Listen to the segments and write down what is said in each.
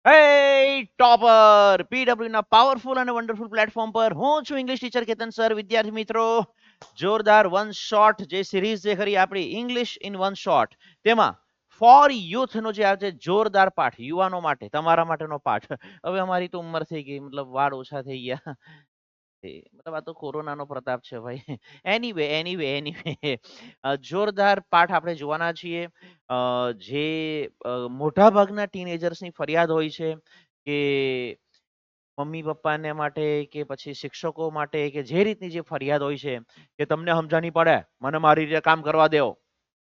Hey topper PW ના powerful અને wonderful platform પર હું છું ઇંગ્લિશ ટીચર કેતન સર. વિદ્યાર્થી મિત્રો, જોરદાર વન શોટ જે સિરીઝ જે ખરી આપણી ઇંગ્લિશ ઇન વન શોટ, તેમાં ફોર યુથ નો જે આજે જોરદાર પાઠ, યુવાનો માટે, તમારા માટેનો પાઠ. હવે અમારી તો ઉંમર થઈ ગઈ, મતલબ વાળ ઓછા થઈ ગયા, મતલબ આ તો કોરોનાનો પ્રતાપ છે ભાઈ. એનીવે જોરદાર પાઠ આપણે જોવાના છીએ. જે મોટા ભાગના ટીનેજર્સની ફરિયાદ હોય છે કે મમ્મી પપ્પાને માટે કે પછી શિક્ષકો માટે કે જે રીતની જે ફરિયાદ હોય છે કે તમને સમજાની પડે, મને મારી રીતે કામ કરવા દેવો,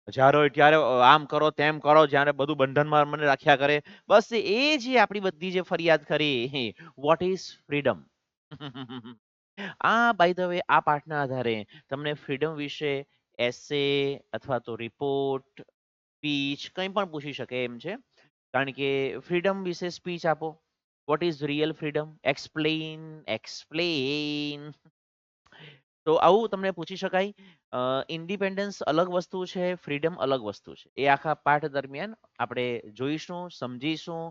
જ્યારે હોય ત્યારે આમ કરો તેમ કરો, જ્યારે બધું બંધનમાં મને રાખ્યા કરે. બસ એ જે આપણી બધી જે ફરિયાદ કરી, what is freedom. By the way આ પાઠના આધારે તમને ફ્રીડમ વિશે એસે અથવા તો રિપોર્ટ, સ્પીચ કંઈ પણ પૂછી શકે એમ છે. કારણ કે ફ્રીડમ વિશે સ્પીચ આપો. What is real freedom? Explain, explain. તો આવું તમને પૂછી શકાય. ઇન્ડિપેન્ડન્સ અલગ વસ્તુ છે, ફ્રીડમ અલગ વસ્તુ છે. એ આખા પાઠ દરમિયાન આપણે જોઈશું, સમજીશું,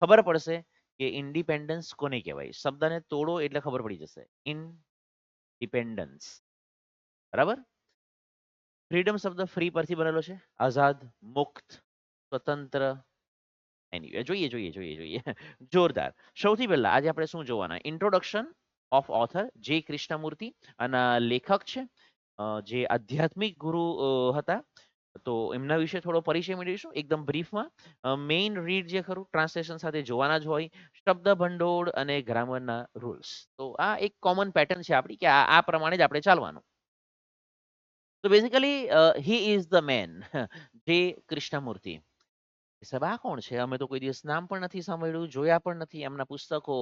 ખબર પડશે કે ઇન્ડિપેન્ડન્સ કોને કહેવાય. શબ્દને તોડો એટલે ખબર પડી જશે. ઇન્ડિપેન્ડન્સ, બરાબર. ફ્રીડમ શબ્દ ફ્રી પરથી બનેલો છે, આઝાદ, મુક્ત, સ્વતંત્ર. જોઈએ. જોરદાર. સૌથી પહેલા આજે આપણે શું જોવાના? ઇન્ટ્રોડક્શન ઓફ ઓથર જે કૃષ્ણમૂર્તિ, અને લેખક છે જે આધ્યાત્મિક ગુરુ હતા. તો એમના વિશે થોડો પરિચય મેળવીશું એકદમ બ્રીફમાં. મેઇન રીડ જે ખરું ટ્રાન્સલેશન સાથે જોવાના જ હોય. શબ્દ ભંડોળ અને ગ્રામરના રૂલ્સ. તો આ એક કોમન પેટર્ન છે આપણી કે આ પ્રમાણે જ આપણે ચાલવાનું. તો basically he is the man. J Krishnamurti. સાહેબ આ કોણ છે? અમે તો કોઈ દિવસ નામ પણ નથી સાંભળ્યું, જોયા પણ નથી. એમના પુસ્તકો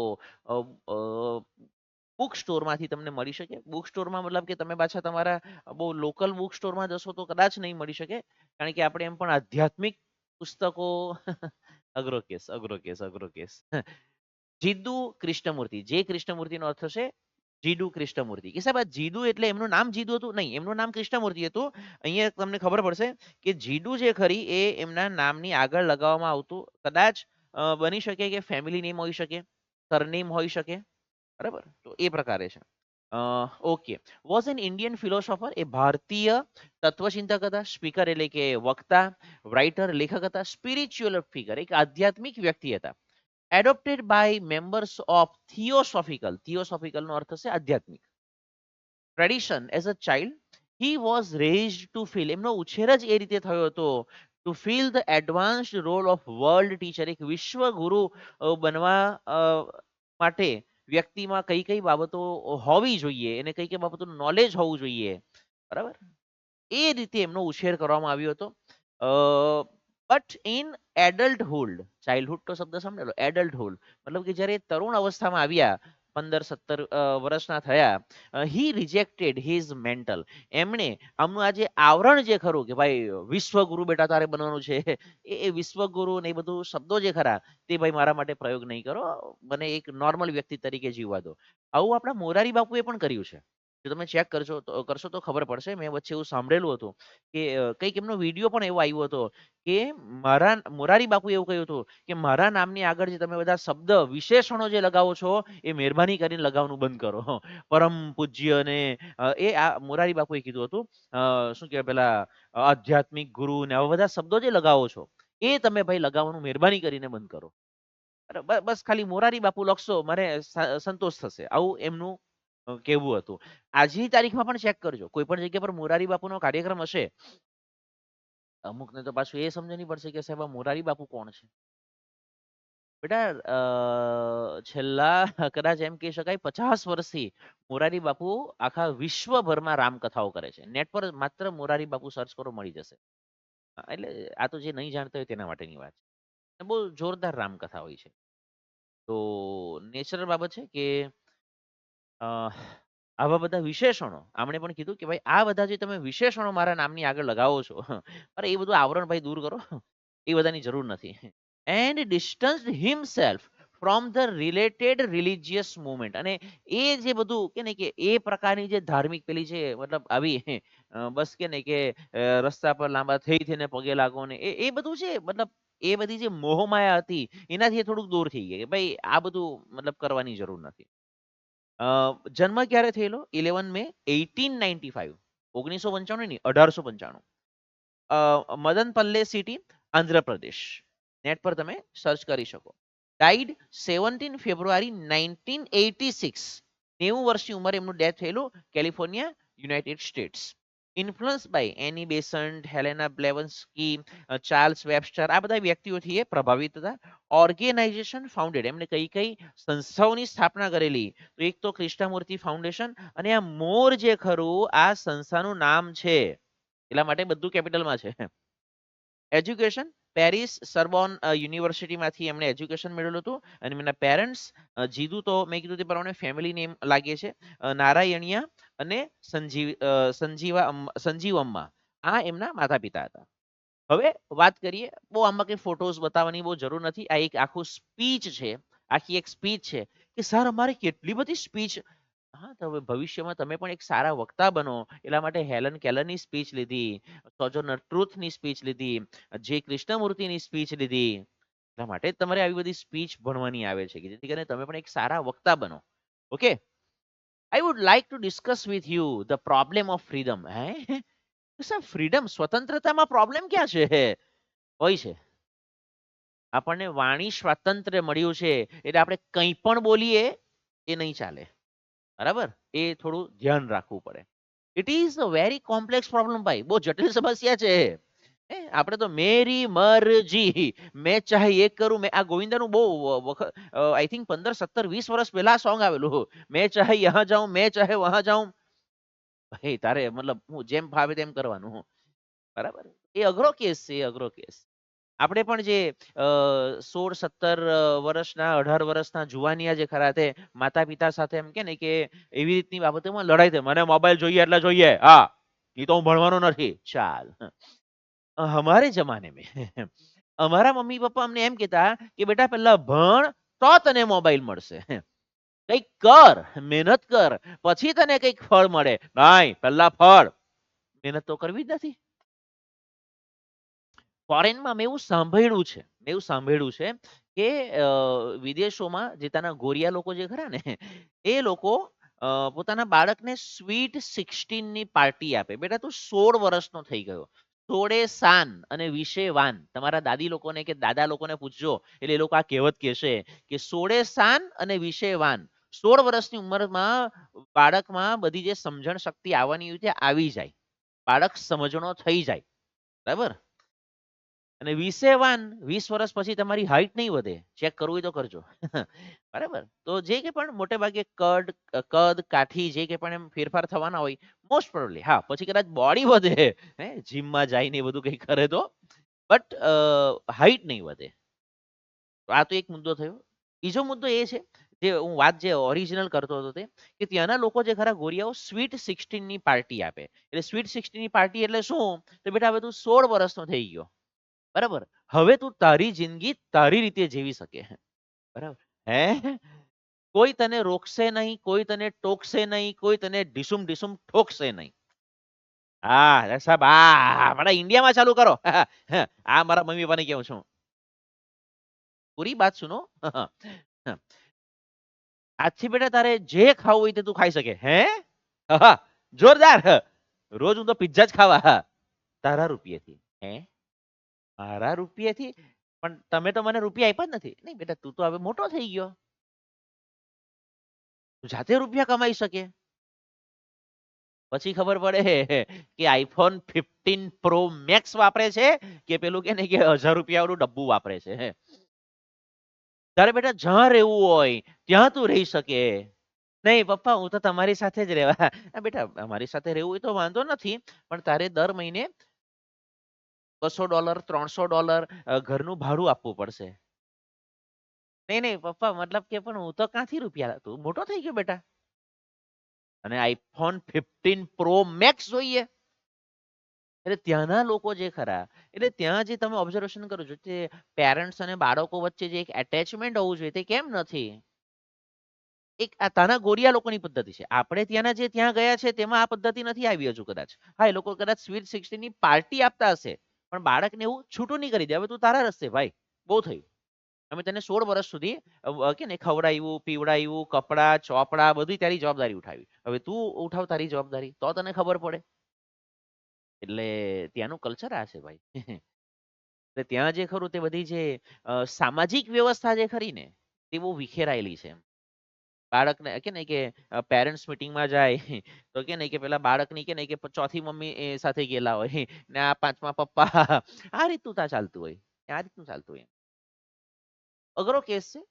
બુક સ્ટોરમાંથી તમને મળી શકે. બુક સ્ટોરમાં મતલબ કે તમે પાછા તમારા બહુ લોકલ બુક સ્ટોરમાં જશો તો કદાચ નહીં મળી શકે. કારણ કે આપણે એમ પણ આધ્યાત્મિક પુસ્તકો અઘરો કેસ. જીદુ કૃષ્ણમૂર્તિ. જે કૃષ્ણમૂર્તિનો અર્થ છે જીડુ કૃષ્ણમૂર્તિ. કે સાહેબ આ જીડુ એટલે એમનું નામ જીદુ હતું? નહીં, એમનું નામ કૃષ્ણમૂર્તિ હતું. અહીંયા તમને ખબર પડશે કે જીડુ જે ખરી એ એમના નામની આગળ લગાવવામાં આવતું. કદાચ બની શકે કે ફેમિલી નેમ હોઈ શકે, સરનેમ હોઈ શકે, બરાબર. તો એ પ્રકારે છે. Okay. Was an Indian philosopher. એ ભારતીય તત્વચિંતક હતા. સ્પીકર એટલે કે વક્તા, રાઇટર લેખક હતા. સ્પિરિચ્યુઅલ ફિગર એક આધ્યાત્મિક વ્યક્તિ હતા. Adopted by members of theosophical નો અર્થ છે આધ્યાત્મિક tradition. As a child he was raised to feel. એમનો ઉછેર જ એ રીતે થયો હતો. To feel the advanced role of world teacher. એક વિશ્વ ગુરુ બનવા માટે વ્યક્તિમાં કઈ કઈ બાબતો હોવી જોઈએ અને કઈ કઈ બાબતોનું નોલેજ હોવું જોઈએ, બરાબર. એ રીતે એમનો ઉછેર કરવામાં આવ્યો હતો. બટ ઇન એડલ્ટહુડ, ચાઇલ્ડહુડ તો શબ્દ સમજેલો, એડલ્ટહુડ મતલબ કે જ્યારે તરુણ અવસ્થામાં આવ્યા, 15-17 વર્ષના થયા, હી રિજેક્ટેડ હિઝ મેન્ટલ. એમણે આમનું આ જે આવરણ જે ખરું કે ભાઈ વિશ્વગુરુ બેટા તારે બનવાનું છે, એ વિશ્વગુરુ ને એ બધું શબ્દો જે ખરા તે ભાઈ મારા માટે પ્રયોગ નહીં કરો, મને એક નોર્મલ વ્યક્તિ તરીકે જીવવા દો. આવું આપણા મોરારી બાપુએ પણ કર્યું છે. જો તમે ચેક કરશો તો ખબર પડશે. મેં વચ્ચે એવું સાંભળેલું હતું કે કંઈક એમનો વિડીયો પણ એવો આવ્યો હતો કે મારા મોરારી બાપુ એવું કહ્યું હતું કે મારા નામની આગળ જે તમે બધા શબ્દ વિશેષણો જે લગાવો છો એ મહેરબાની કરીને લગાવવાનું બંધ કરો. પરમ પૂજ્ય ને એ આ મોરારી બાપુએ કીધું હતું. શું કહેવાય પેલા આધ્યાત્મિક ગુરુ ને આવા બધા શબ્દો જે લગાવો છો એ તમે ભાઈ લગાવવાનું મહેરબાની કરીને બંધ કરો. બસ ખાલી મોરારી બાપુ લખશો મને સંતોષ થશે, આવું એમનું કેવું હતું. આજની તારીખમાં પણ ચેક કરજો, કોઈ પણ જગ્યા પર મોરારી બાપુનો કાર્યક્રમ હશે, અમુકને તો પાછું એ સમજણી પડશે કે સાહેબ મોરારી બાપુ કોણ છે. બેટા છેલ્લા કદાચ એમ કહી શકાય 50 વર્ષથી મોરારી બાપુ આખા વિશ્વભરમાં રામકથાઓ કરે છે. નેટ પર માત્ર મોરારી બાપુ સર્ચ કરો મળી જશે. એટલે આ તો જે નહીં જાણતા હોય તેના માટેની વાત છે. બહુ જોરદાર રામકથા હોય છે. તો નેચરલ બાબત છે કે આવા બધા વિશેષણો આમણે પણ કીધું કે ભાઈ આ બધા જે તમે વિશેષણો મારા નામની આગળ લગાવો છો, અરે એ બધું આવરણ ભાઈ દૂર કરો, એ બધાની જરૂર નથી. And distance himself from the related religious movement. અને એ જે બધું કે ને કે એ પ્રકારની જે ધાર્મિક પેલી છે મતલબ આવી બસ કે ને કે રસ્તા પર લાંબા થઈને પગે લાગો ને એ બધું છે મતલબ એ બધી જે મોહમાયા હતી એનાથી એ થોડુંક દૂર થઈ ગયા કે ભાઈ આ બધું મતલબ કરવાની જરૂર નથી. જન્મ ક્યારે થયેલો? 11 મે 1895. 1995 નહીં, 1895. મદનપલ્લે સિટી, આંધ્રપ્રદેશ. નેટ પર તમે સર્ચ કરી શકો. ડાઈડ 17 ફેબ્રુઆરી 1986. 90 વર્ષની ઉંમરે એમનું ડેથ થયેલું, California, United States. Influence by Annie Besant, Helena Blavatsky, Charles Webster, આ બધા વ્યક્તિઓથી એ પ્રભાવિત હતા. ઓર્ગેનાઇઝેશન ફાઉન્ડેડ, એમને કઈ કઈ સંસ્થાઓની સ્થાપના કરેલી? તો એક તો કૃષ્ણમૂર્તિ ફાઉન્ડેશન, અને આ મોર જે ખરું આ સંસ્થાનું નામ છે એટલા માટે બધું કેપિટલમાં છે. એજ્યુકેશન, પેરિસ સરબોન યુનિવર્સિટીમાંથી એમણે એજ્યુકેશન મેળવેલું હતું. અને એમના પેરેન્ટ્સ, જીદુ તો મેં કીધું તે પ્રમાણે ફેમિલી નેમ લાગે છે, નારાયણિયા અને સંજીવ અમ્મા, આ એમના માતા પિતા હતા. હવે વાત કરીએ, બહુ આમાં કઈ ફોટોઝ બતાવવાની બહુ જરૂર નથી. આ એક આખું સ્પીચ છે, આખી એક સ્પીચ છે કે સર અમારે કેટલી બધી સ્પીચ. હા, તો હવે ભવિષ્યમાં તમે પણ એક સારા વક્તા બનો એટલા માટે હેલન કેલરની સ્પીચ લીધી, સોજોર્નર ટ્રુથની સ્પીચ લીધી, જે કૃષ્ણમૂર્તિની સ્પીચ લીધી. એટલા માટે જ તમારે આવી બધી સ્પીચ ભણવાની આવે છે કે જેથી કરીને તમે પણ એક સારા વક્તા બનો. Okay, I would like to discuss with you the problem of freedom. હે સર, ફ્રીડમ, સ્વતંત્રતામાં પ્રોબ્લેમ ક્યાં છે? હોય છે. આપણને વાણી સ્વાતંત્ર્ય મળ્યું છે એટલે આપણે કંઈ પણ બોલીએ એ નહીં ચાલે. બરાબર, એ થોડું ધ્યાન રાખવું પડે. It is a very complex problem ભાઈ, બહુ જટિલ સમસ્યા છે. આપણે તો મેરી મરજી, મેં ચાહે એક કરું. મેં આ ગોવિંદાનું બહુ વખત, આઈ થિંક 15, 17, 20 વર્ષ પહેલા સોંગ આવેલું, મેં ચાહે યહાં જાઉં, મેં ચાહે વહાં જાઉં. ભાઈ તારે મતલબ હું જેમ ફાવે તેમ કરવાનું. બરાબર, એ અઘરો કેસ છે, એ અઘરો કેસ. આપણે પણ જે 16, 17 વર્ષના, 18 વર્ષના જુવાનિયા જે ખરા તે માતા પિતા સાથે એમ કે ને કે એવી રીતની બાબતોમાં લડાઈ થાય, મને મોબાઈલ જોઈએ એટલે જોઈએ, હા એ તો હું ભણવાનો નથી. ચાલ, હમારે જમાને મેં અમારા મમ્મી પપ્પા અમને એમ કહેતા કે બેટા પહેલા ભણ તો તને મોબાઈલ મળશે, કંઈક કર, મહેનત કર, પછી તને કંઈક ફળ મળે. નહીં, પહેલા ફળ, મહેનત તો કરવી જ નથી. ફોરેનમાં મેં એવું સાંભળ્યું છે કે વિદેશોમાં જે ત્યાંના ગોરિયા લોકો જે ખરા ને એ લોકો પોતાના બાળકને સ્વીટ 16ની પાર્ટી આપે. બેટા તું 16 વર્ષનો થઈ ગયો, 16 સાન અને 20 વાન. તમારા દાદી લોકોને કે દાદા લોકોને પૂછજો એટલે એ લોકો આ કહેવત કહેશે કે 16 સાન અને 20 વાન. 16 વર્ષની ઉંમરમાં બાળકમાં બધી જે સમજણ શક્તિ આવવાની હોય તે આવી જાય, બાળક સમજણો થઈ જાય. બરાબર, અને 20 વાન, 20 વર્ષ પછી તમારી હાઈટ નહીં વધે. ચેક કરવું હોય તો કરજો. બરાબર, તો જે કે પણ મોટે ભાગે કદ કાઠી જે કે પણ એમ ફેરફાર થવાના હોય મોસ્ટ પ્રોબેબલી, હા પછી કદાચ બોડી વધે, જીમમાં જઈને એ બધું કંઈ કરે તો, બટ હાઈટ નહીં વધે. તો આ તો એક મુદ્દો થયો. બીજો મુદ્દો એ છે, જે હું વાત જે ઓરિજિનલ કરતો હતો તે, કે ત્યાંના લોકો જે ખરા ગોરિયાઓ સ્વીટ 16ની પાર્ટી આપે. એટલે સ્વીટ 16ની પાર્ટી એટલે શું? તો બેટા હવે તું 16 વર્ષનો થઈ ગયો, બરાબર, હવે તું તારી જિંદગી તારી રીતે જીવી શકે. બરાબર, હે કોઈ તને રોકશે નહીં, કોઈ તને ટોકશે નહીં, કોઈ તને ઢીસુમ ઢીસુમ ઠોકશે નહીં. હા સાહેબ, આપણા ઇન્ડિયામાં ચાલુ કરો. આ મારા મમ્મી પપ્પાને કેવું છું, પૂરી બાત સુનો. આજથી બેટા તારે જે ખાવું હોય તે તું ખાઈ શકે. હે જોરદાર, રોજ હું તો પિઝ્ઝા જ ખાવા, તારા રૂપિયેથી. હે મારા રૂપિયાથી? પણ તમે તો મને રૂપિયા આપ્યા જ નથી. નહીં બેટા, તું તો હવે મોટો થઈ ગયો, તું જાતે રૂપિયા કમાઈ શકે. પછી ખબર પડે કે આઈફોન 15 પ્રો મેક્સ વાપરે છે કે પેલું કે ને કે 1000 રૂપિયા વાળું ડબ્બુ વાપરે છે. તારે બેટા જ્યાં રહેવું હોય ત્યાં તું રહી શકે. નહીં પપ્પા, હું તો તમારી સાથે જ રહેવા. બેટા અમારી સાથે રહેવું હોય તો વાંધો નથી, પણ તારે દર મહિને $200, $300 ઘરનું ભાડું આપવું પડશે. નહીં નહીં પપ્પા, મતલબ કે પણ હું તો ક્યાંથી રૂપિયા, તું મોટો થઈ ગયો બેટા, અને આઈફોન 15 પ્રો મેક્સ જોઈએ. એટલે ત્યાંના લોકો જે ખરા, એટલે ત્યાં જે તમે ઓબ્ઝર્વેશન કરો છો તે પેરેન્ટ્સ અને બાળકો વચ્ચે જે એક એટેચમેન્ટ હોવું જોઈએ તે કેમ નથી? એક આ ત્યાંના ગોરિયા લોકોની પદ્ધતિ છે. આપણે ત્યાંના જે ત્યાં ગયા છે તેમાં આ પદ્ધતિ નથી આવી હજુ કદાચ. હા, એ લોકો કદાચ સ્વીટ 16ની પાર્ટી આપતા હશે, પણ બાળકને એવું છૂટું નહીં કરી દે, હવે તું તારા રસ્તે ભાઈ, બહુ થયું. અમે તને 16 વર્ષ સુધી કે ને ખવડાવ્યું, પીવડાવ્યું, કપડાં, ચોપડા બધી તારી જવાબદારી ઉઠાવી. હવે તું ઉઠાવ તારી જવાબદારી, તો તને ખબર પડે. એટલે ત્યાંનું કલ્ચર આ છે ભાઈ. એટલે ત્યાં જે ખરું તે બધી જે સામાજિક વ્યવસ્થા જે ખરી ને તે બહુ વિખેરાયેલી છે. બાળકને કે ને કે પેરેન્ટ્સ મિટિંગમાં જાય તો કે ને કે પેલા બાળકની કે ને કે ચોથી મમ્મી સાથે ગયેલા હોય ને આ પાંચમા પપ્પા, આ રીતનું ત્યાં ચાલતું હોય, આ રીતનું ચાલતું હોય. અઘરો કેસ છે.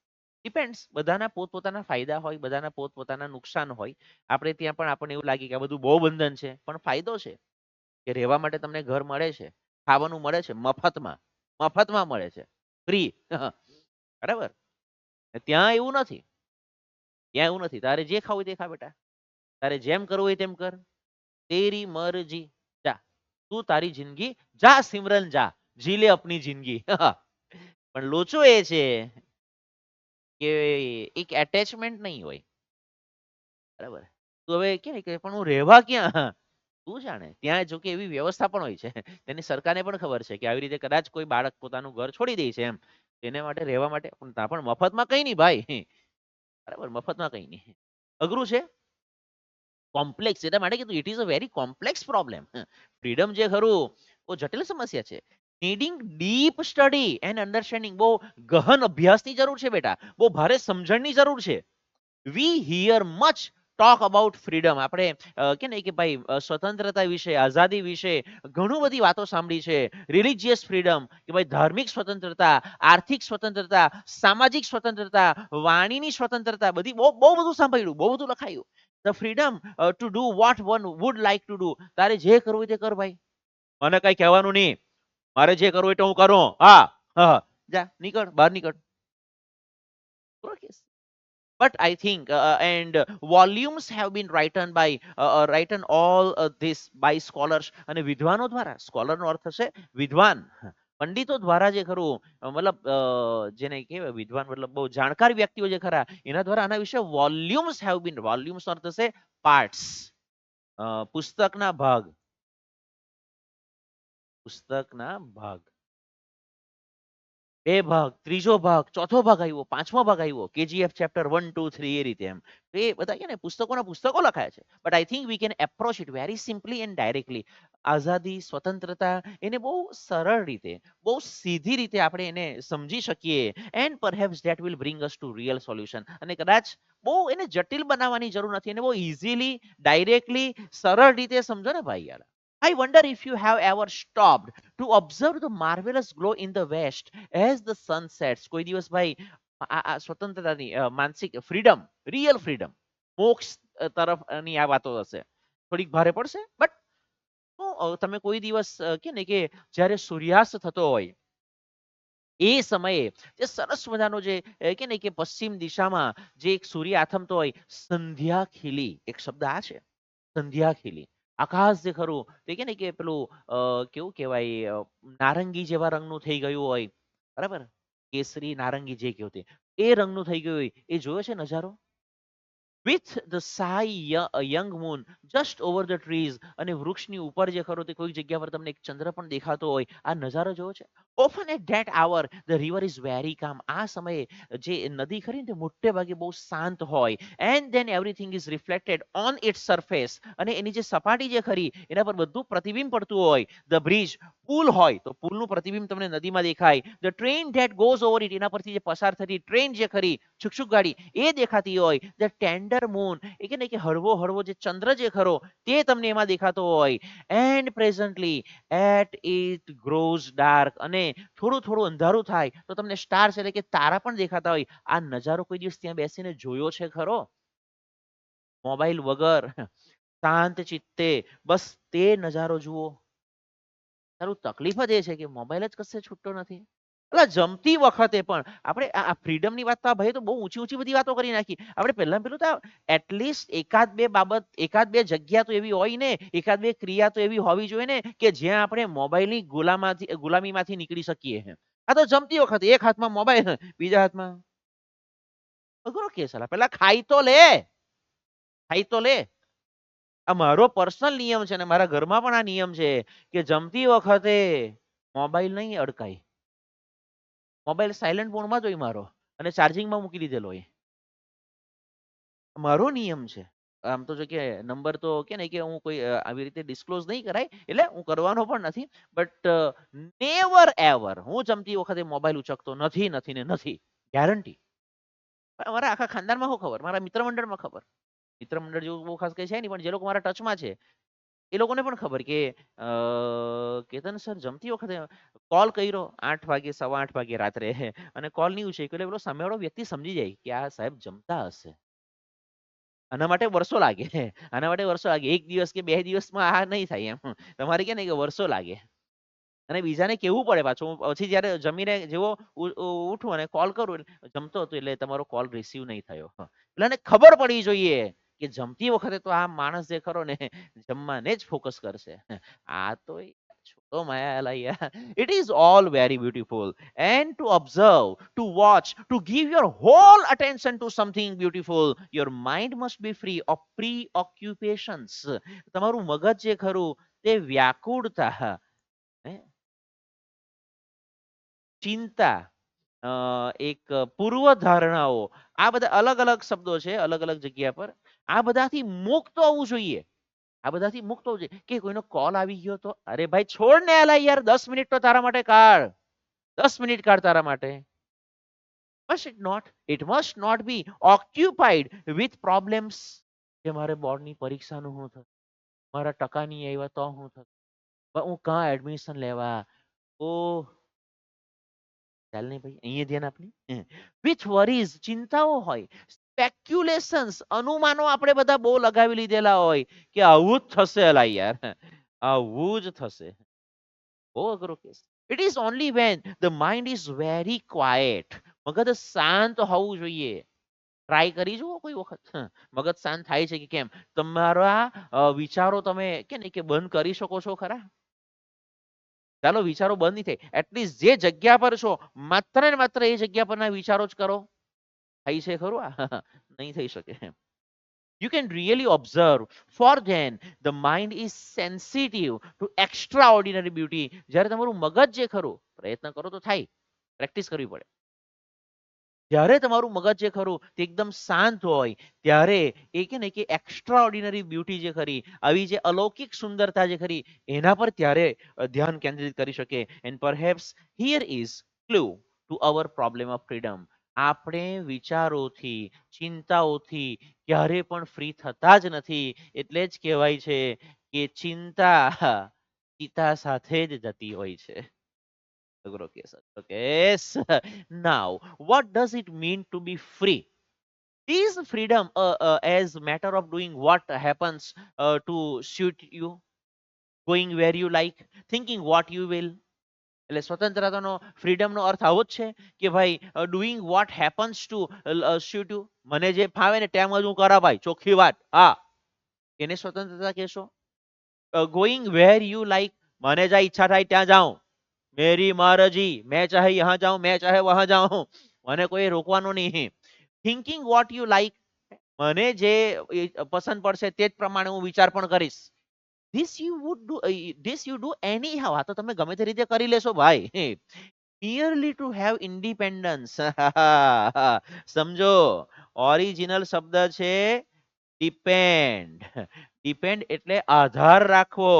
ડિપેન્ડ્સ, બધાના પોતપોતાના ફાયદા હોય, બધાના પોતપોતાના નુકસાન હોય. આપણે ત્યાં પણ આપણને એવું લાગે કે આ બધું બહુ બંધન છે, પણ ફાયદો છે કે રહેવા માટે તમને ઘર મળે છે, ખાવાનું મળે છે મફતમાં, મફતમાં મળે છે, ફ્રી. બરાબર. ત્યાં એવું નથી, ત્યાં એવું નથી. તારે જે ખાવું હોય તે ખા બેટા, તારે જેમ કરવું હોય તેમ કર, તેરી મરજી, જા તું તારી જિંદગી જા સિમરન જા, જી લે અપની જિંદગી. પણ લોચો એ છે કે એક એટેચમેન્ટ નહીં હોય. બરાબર. તો હવે કે પણ હું રહેવા ક્યાં, તું જાણે. ત્યાં જો કે એવી વ્યવસ્થા પણ હોય છે, તેની સરકારને પણ ખબર છે કે આવી રીતે કદાચ કોઈ બાળક પોતાનું ઘર છોડી દે છે એમ, તેને માટે રહેવા માટે પણ ત્યાં પણ મફતમાં કઈ નહીં ભાઈ. બરાબર, મફતમાં કઈ નહીં. અઘરું છે, કોમ્પ્લેક્સ. એટલા માટે કીધું it is a very complex problem. Freedom જે ખરું બહુ જટિલ સમસ્યા છે. Needing deep study and understanding, બહુ ગહન અભ્યાસની જરૂર છે બેટા, બહુ ભારે સમજણની જરૂર છે. We hear much talk about freedom. આપણે કે નહીં કે ભાઈ સ્વતંત્રતા વિશે, આઝાદી વિશે ઘણું બધી વાતો સાંભળી છે. રિલિજિયસ ફ્રીડમ કે ભાઈ ધાર્મિક સ્વતંત્રતા, આર્થિક સ્વતંત્રતા, સામાજિક સ્વતંત્રતા, વાણીની સ્વતંત્રતા, બધી બહુ બહુ બધું સાંભળ્યું, બહુ બધું લખાયું. The freedom to do vote one would like to do. તારે જે કરવું હોય તે કર ભાઈ, મને કઈ કહેવાનું નહીં, મારે જે કરવું હોય તો હું કરું. હા હા, જા નીકળ, બહાર નીકળ. But I think and volumes have been written all this by scholars, અને વિદ્વાનો દ્વારા, સ્કોલર નો અર્થ થશે વિદ્વાન, પંડિતો દ્વારા જે ખરું મતલબ જેને કહેવાય વિદ્વાન મતલબ બહુ જાણકાર વ્યક્તિઓ જે ખરા એના દ્વારા આના વિશે વોલ્યુમ્સ હેવ બીન, વોલ્યુમ્સ નો અર્થ થશે પાર્ટ્સ, પુસ્તકના ભાગ, પુસ્તકના ભાગ, બે ભાગ, ત્રીજો ભાગ, ચોથો ભાગ આવ્યો, પાંચમો ભાગ આવ્યો, કેજીએફ ચેપ્ટર 1 2 3 એ રીતે એમ. તો એ બધા કે ને પુસ્તકોના પુસ્તકો લખાયા છે. But I think we can approach it very simply and directly. આઝાદી, સ્વતંત્રતા એને બહુ સરળ રીતે, બહુ સીધી રીતે આપણે એને સમજી શકીએ. And perhaps that will bring us to real solution. અને કદાચ બહુ એને જટિલ બનાવવાની જરૂર નથી, એને બહુ ઇઝીલી, ડાયરેક્ટલી, સરળ રીતે સમજો ને ભાઈ યાર. I wonder if you have ever stopped to observe the marvelous glow in the west as the sun sets. કોઈ દિવસ ભાઈ આ સ્વતંત્રતાની માનસિક ફ્રીડમ, રિયલ ફ્રીડમ, મોક્ષ તરફની આ વાતો હશે, થોડીક ભારે પડશે. બટ તમે કોઈ દિવસ કે ને કે જ્યારે સૂર્યાસ્ત થતો હોય એ સમયે જે સરસ મજાનો જે કે ને કે પશ્ચિમ દિશામાં જે એક સૂર્ય આથમતો હોય, સંધ્યા ખીલી, એક શબ્દ આ છે, સંધ્યા ખીલી. આકાશ જે ખરું તે કે ને કે પેલું કેવું કહેવાય, નારંગી જેવા રંગનું થઈ ગયું હોય. બરાબર, કેસરી નારંગી જે કહ્યું તે એ રંગનું થઈ ગયું હોય, એ જોયો છે નજારો? With the sky young moon just over the trees. અને વૃક્ષની ઉપર જે ખરો તે કોઈક જગ્યા પર તમને એક ચંદ્ર પણ દેખાતો હોય, આ નજારો જોયો છે? Often at that hour the river is very calm. આ સમયે જે નદી ખરી ને તે મોટે ભાગે બહુ શાંત હોય. And then everything is reflected on it's surface. અને એની જે સપાટી જે ખરી એના પર બધું પ્રતિબિંબ પડતું હોય. ધ બ્રિજ, પુલ હોય તો પુલનું પ્રતિબિંબ તમને નદીમાં દેખાય. The train that goes over it, એના પરથી જે પસાર થતી ટ્રેન જે ખરી, છુકછુક ગાડી એ દેખાતી હોય. ધ ટેન્ડર મૂન, એ કે નહીં કે હળવો હળવો જે ચંદ્ર જે ખરો તે તમને એમાં દેખાતો હોય. And presently at it grows dark. અને થોડું થોડું અંધારું થાય તો તમને સ્ટાર્સ એટલે કે તારા પણ દેખાતા હોય. આ નજારો કોઈ દિવસ ત્યાં બેસીને જોયો છે ખરો? મોબાઈલ વગર શાંત ચિત્તે બસ તે નજારો જુઓ. તારું તકલીફ જ એ છે કે મોબાઈલ જ કશે છૂટતો નથી. એટલે જમતી વખતે પણ આપણે આ ફ્રીડમની વાત તો ભાઈ તો બહુ ઊંચી ઊંચી બધી વાતો કરી નાખી. આપણે પહેલા પેલું તો એટલીસ્ટ એકાદ બે બાબત, એકાદ બે જગ્યા તો એવી હોય ને, એકાદ બે ક્રિયા તો એવી હોવી જોઈએ ને કે જ્યાં આપણે મોબાઈલની ગુલામીમાંથી નીકળી શકીએ. આ તો જમતી વખતે એક હાથમાં મોબાઈલ, બીજા હાથમાં અઘરો કેસ. પેલા ખાઈ તો લે, ખાઈ તો લે. આ મારો પર્સનલ નિયમ છે ને મારા ઘરમાં પણ આ નિયમ છે કે જમતી વખતે મોબાઈલ નહીં અડકાય. મોબાઈલ સાયલેન્ટ મોડમાં જ હોય મારો અને ચાર્જિંગમાં મૂકી દીધેલો હોય. મારો નિયમ છે. આમ તો જો કે નંબર તો કે ને કે હું કોઈ આવી રીતે ડિસ્ક્લોઝ નહીં કરાય, એટલે હું કરવાનો પણ નથી. બટ નેવર એવર હું જમતી વખતે મોબાઈલ ઉચકતો નથી, નથી ને નથી. ગેરંટી. મારા આખા ખાનદાનમાં શું ખબર, મારા મિત્ર મંડળમાં ખબર. મિત્ર મંડળ જેવું બહુ ખાસ કઈ છે નહીં, પણ જે લોકો મારા ટચમાં છે એ લોકોને પણ ખબર કે કેતન સર જમતી વખતે કોલ કર્યો 8 વાગે, 8:15 વાગે રાત્રે, અને કોલ નહીં ઉછેક્યો એટલે પેલો સામેવાળો વ્યક્તિ સમજી જાય કે આ સાહેબ જમતા હશે. આના માટે વર્ષો લાગે. આના માટે વર્ષો લાગે. 1 દિવસ કે 2 દિવસમાં આ નહીં થાય એમ. તમારે કે ને કે વર્ષો લાગે. અને બીજાને કેવું પડે પાછું. પછી જ્યારે જમીને જેવો ઉઠું અને કોલ કરું, જમતો હતો એટલે તમારો કોલ રિસીવ નહીં થયો. એટલે એને ખબર પડી જોઈએ કે જમતી વખતે તો આ માણસ જે ખરો ને જમવાને જ ફોકસ કરશે. આ તો છોડો માયા યાર. It is all very beautiful. And to observe, to watch, to give your whole attention to something beautiful, your mind must be free of preoccupations. તમારું મગજ જે ખરું તે વ્યાકુળતા, ચિંતા, એક પૂર્વધારણાઓ, આ બધા અલગ અલગ શબ્દો છે અલગ અલગ જગ્યા પર. આ બધાથી મુક્ત હોવું જોઈએ. આ બધાથી મુક્ત હોવું જોઈએ. કે કોઈનો કોલ આવી ગયો તો અરે ભાઈ છોડ ને આલા યાર, 10 મિનિટ તો તારા માટે કાઢ. 10 મિનિટ કાઢ તારા માટે. It must not be occupied with problems. કે મારે બોર્ડની પરીક્ષાનું શું થશે, મારા ટકા નહીં આવ્યા તો શું થશે, હું કાં એડમિશન લેવા, ઓહ ચાલ નહીં ભાઈ અહીંયા ધ્યાન આપની. વિથ વરીઝ, ચિંતાઓ હોય, સ્પેક્યુલેશન્સ, અનુમાનો આપણે બધા બહુ લગાવી લીધેલા હોય કે આવું જ થશે અલા યાર, આવું જ થશે. બહુ અઘરો case. It is only when the mind is very quiet. મગજ શાંત હોવું જોઈએ. ટ્રાય કરી જુઓ કોઈ વખત. મગજ શાંત થાય છે કે કેમ. તમારા વિચારો તમે કે ને કે બંધ કરી શકો છો ખરા? ચાલો વિચારો બંધ નહીં થાય, એટલીસ્ટ જે જગ્યા પર છો માત્ર ને માત્ર એ જગ્યા પરના વિચારો જ કરો. થઈ છે ખરું આ? નહીં થઈ શકે. You can really observe, for then the mind is sensitive to extraordinary beauty. જ્યારે તમારું મગજ જે ખરું, પ્રયત્ન કરો તો થાય, પ્રેક્ટિસ કરવી પડે. જ્યારે તમારું મગજ જે ખરું તે એકદમ શાંત હોય ત્યારે એ કે ને કે એક્સ્ટ્રા ઓર્ડિનરી બ્યુટી જે ખરી, આવી જે અલૌકિક સુંદરતા જે ખરી એના પર ત્યારે ધ્યાન કેન્દ્રિત કરી શકે. And perhaps here is clue to our problem of freedom. આપણે વિચારોથી, ચિંતાઓથી ક્યારે પણ ફ્રી થતા જ નથી. એટલે જ કહેવાય છે કે ચિંતા ચિતા સાથે જ જતી હોય છે. Okay. Now, what does it mean to be free? Is freedom as matter of doing what happens to suit you, going where you like, thinking what you will? એટલે સ્વતંત્રતાનો, ફ્રીડમનો અર્થ આવો જ છે કે ભાઈ doing what happens to suit you. મને જે ફાવે ને તેમ જ હું કરા ભાઈ, ચોખ્ખી વાત. હા, એને સ્વતંત્રતા કહેશો. ગોઈંગ વેર યુ લાઈક, મને જ્યાં ઈચ્છા થાય ત્યાં જાઉં. मेरी मर्जी, मैं चाहे यहाँ जाऊं, मैं चाहे वहां जाऊं, મને કોઈ રોકવાનો નહીં. થિંકિંગ વોટ યુ લાઈક, મને જે પસંદ પડશે તે જ પ્રમાણે હું વિચાર પણ કરીશ. This you do any how. આ તો તમે ગમે તે રીતે કરી લેશો ભાઈ. merely to have independence. સમજો, ઓરિજિનલ શબ્દ છે ડિપેન્ડ. ડિપેન્ડ એટલે આધાર રાખવો.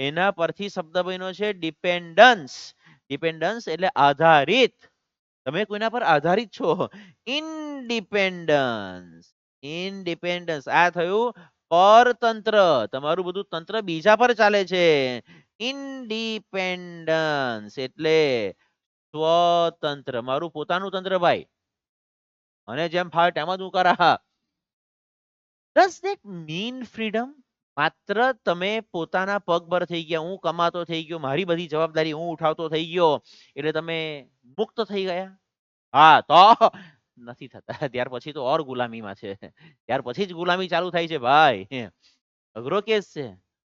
એના પરથી શબ્દ બન્યો છે ડિપેન્ડન્સ. ડિપેન્ડન્સ એટલે આધારિત. તમે કોઈના પર આધારિત છો. ઇન્ડિપેન્ડન્સ. ઇન્ડિપેન્ડન્સ આ થયું પરતંત્ર. તમારું બધું તંત્ર બીજા પર ચાલે છે. ઇન્ડિપેન્ડન્સ એટલે સ્વતંત્ર. મારું પોતાનું તંત્ર ભાઈ, મને જેમ ફાવે તેમ જ હું કરા. Does that mean freedom? માત્ર તમે પોતાના પગ પર થઈ ગયા, હું કમાતો થઈ ગયો, મારી બધી જવાબદારી હું ઉઠાવતો થઈ ગયો એટલે તમે મુક્ત થઈ ગયા? હા તો નથી થતા. ત્યાર પછી તો ઓર ગુલામીમાં છે. ત્યાર પછી જ ગુલામી ચાલુ થાય છે ભાઈ. અઘરો કેસ છે.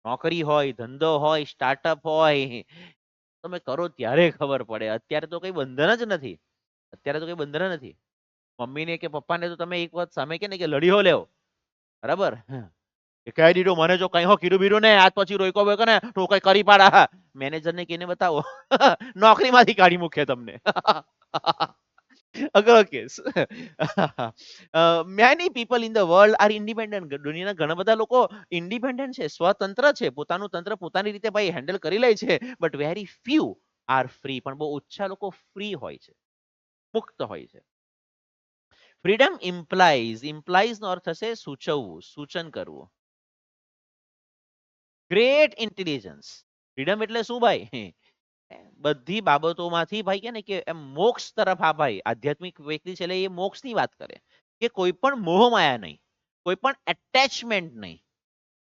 નોકરી હોય, ધંધો હોય, સ્ટાર્ટઅપ હોય, તમે કરો ત્યારે ખબર પડે. અત્યારે તો કઈ બંધન જ નથી. અત્યારે તો કઈ બંધન નથી. મમ્મીને કે પપ્પાને તો તમે એક વાત સામે કે ને કે લડીઓ લેવો, બરાબર, એ કહી દીધું મને જો કઈ હો કીધું બીધું ને આજ પછી રોઈકો બોઈકો ને તો કઈ કરી પાડા. મેનેજરને કહીને બતાવો નોકરીમાંથી કાઢી મૂકે તમને. Okay. Many people in the world are independent. દુનિયાના ઘણા બધા લોકો ઇન્ડિપેન્ડન્ટ છે, સ્વતંત્ર છે, પોતાનું તંત્ર પોતાની રીતે ભાઈ હેન્ડલ કરી લે છે. But very few R free, પણ બહુ ઓછા લોકો ફ્રી હોય છે, મુક્ત હોય છે. ફ્રીડમ ઇમ્પ્લાઇઝ નો અર્થ થશે સૂચવવું, સૂચન કરવું. Great intelligence. ફ્રીડમ એટલે શું ભાઈ? બધી બાબતોમાંથી ભાઈ કે ને કે મોક્ષ તરફ આ ભાઈ આધ્યાત્મિક વ્યક્તિ છે એટલે એ મોક્ષની વાત કરે કે કોઈ પણ મોહમાયા નહીં, કોઈ પણ એટેચમેન્ટ નહીં,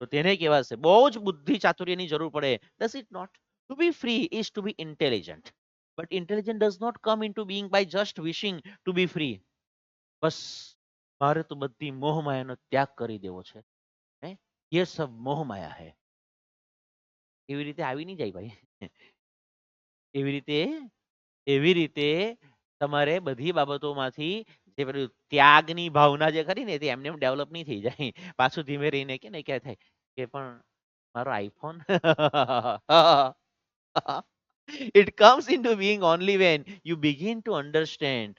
તો તેને કહેવાશે. બહુ જ બુદ્ધિ ચાતુર્યની જરૂર પડે. Does it not? To be free is to be intelligent, but intelligent does not come into being by just wishing to be free. બસ મારે તો બધી મોહમાયાનો ત્યાગ કરી દેવો છે, હે ये सब મોહમાયા है. એવી રીતે આવી નહીં જાય ભાઈ. એવી રીતે તમારે બધી બાબતોમાંથી જે પેલું ત્યાગની ભાવના જે ખરી ને તે એમને એમ ડેવલપ નહીં થઈ જાય. પાછું ધીમે રહીને કે ને ક્યાં થાય કે પણ મારો iPhone. It comes into being only when you begin to understand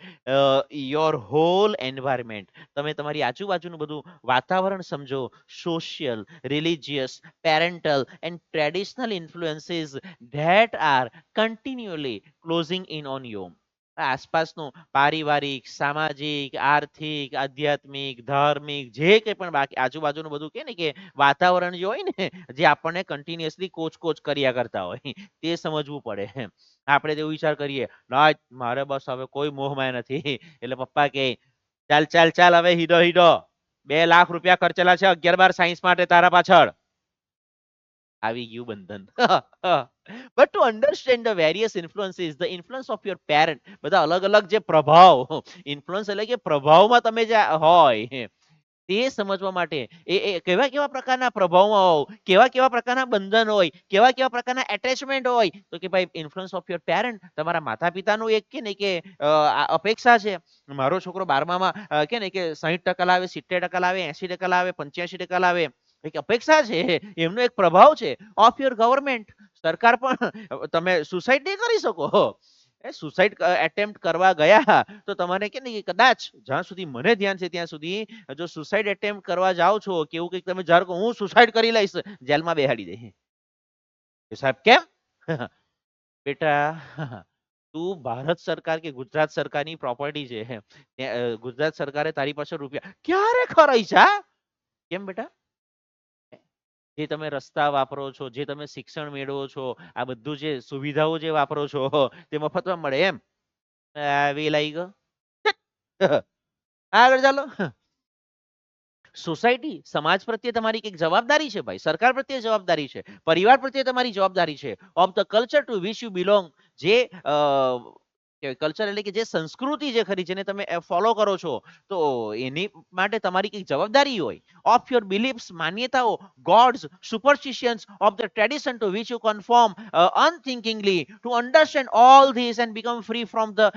your whole environment. તમે તમારી આજુબાજુનું બધું વાતાવરણ સમજો. Social, religious, parental and traditional ઇન્ફ્લુએન્સીસ that are continually closing in on you. આસપાસનું પારિવારિક, સામાજિક, આર્થિક, આધ્યાત્મિક, ધાર્મિક જે કંઈ પણ બાકી આજુબાજુનું બધું કે ને કે વાતાવરણ જે હોય ને જે આપણને કન્ટિન્યુઅસલી કોચ કર્યા કરતા હોય તે સમજવું પડે. આપણે તેવું વિચાર કરીએ ના મારે બસ હવે કોઈ મોહમાયા નથી એટલે પપ્પા કે ચાલ ચાલ ચાલ હવે હીડો હીડો 2 લાખ રૂપિયા ખર્ચેલા છે 11-12 સાયન્સ માટે તારા પાછળ. આવી ગયું બંધન. But to understand the various influences, the influence of your parent, બધા અલગ અલગ જે પ્રભાવ, ઇન્ફ્લુઅન્સ એટલે કે પ્રભાવમાં તમે જે હોય તે સમજવા માટે એ કેવા કેવા પ્રકારના પ્રભાવમાં હોવ, કેવા કેવા પ્રકારના બંધન હોય, કેવા કેવા પ્રકારના એટેચમેન્ટ હોય, તો કે ભાઈ ઇન્ફ્લુઅન્સ ઓફ યોર પેરેન્ટ, તમારા માતા પિતાનું એક કે ને કે અપેક્ષા છે. મારો છોકરો 12માં કે ને કે 60% લાવે, 70% લાવે, 80% લાવે, 85% લાવે, એક અપેક્ષા છે, એમનો એક પ્રભાવ છે. ઓફ યોર ગવર્મેન્ટ, સરકાર પણ તમે સુસાઇડ નહીં કરી શકો. સુસાઇડ એટેમ્પ્ટ કરવા ગયા તો તમારે કે ને કદાચ જ્યાં સુધી મને ધ્યાન છે ત્યાં સુધી જો સુસાઇડ એટેમ્પ્ટ કરવા જાઓ છો કે એવું કંઈક તમે જારો હું સુસાઇડ કરી લઈશ, જેલમાં બેહાડી દે. સાહેબ કેમ? બેટા તું ભારત સરકાર કે ગુજરાત સરકારની પ્રોપર્ટી છે, ગુજરાત સરકારે તારી પાસે રૂપિયા ક્યારે ખરાઈ છે? કેમ બેટા? જે તમે રસ્તા વાપરો છો, જે તમે શિક્ષણ મેળવો છો, આ બધું જે સુવિધાઓ જે વાપરો છો તે મફતમાં મળે એમ? આવી લાઈ ગયો. આગળ ચાલો. સોસાયટી, સમાજ પ્રત્યે તમારી કંઈક જવાબદારી છે ભાઈ, સરકાર પ્રત્યે જવાબદારી છે, પરિવાર પ્રત્યે તમારી જવાબદારી છે. Of the culture two which you belong, જે કલ્ચર એટલે કે જે સંસ્કૃતિ જે ખરી જેને તમે ફોલો કરો છો તો એની માટે તમારી કંઈક જવાબદારી હોય. ઓફ યોર બિલીફ્સ, માન્યતાઓ, gods, superstitions, of the tradition to which you conform unthinkingly, to understand all this and become free from the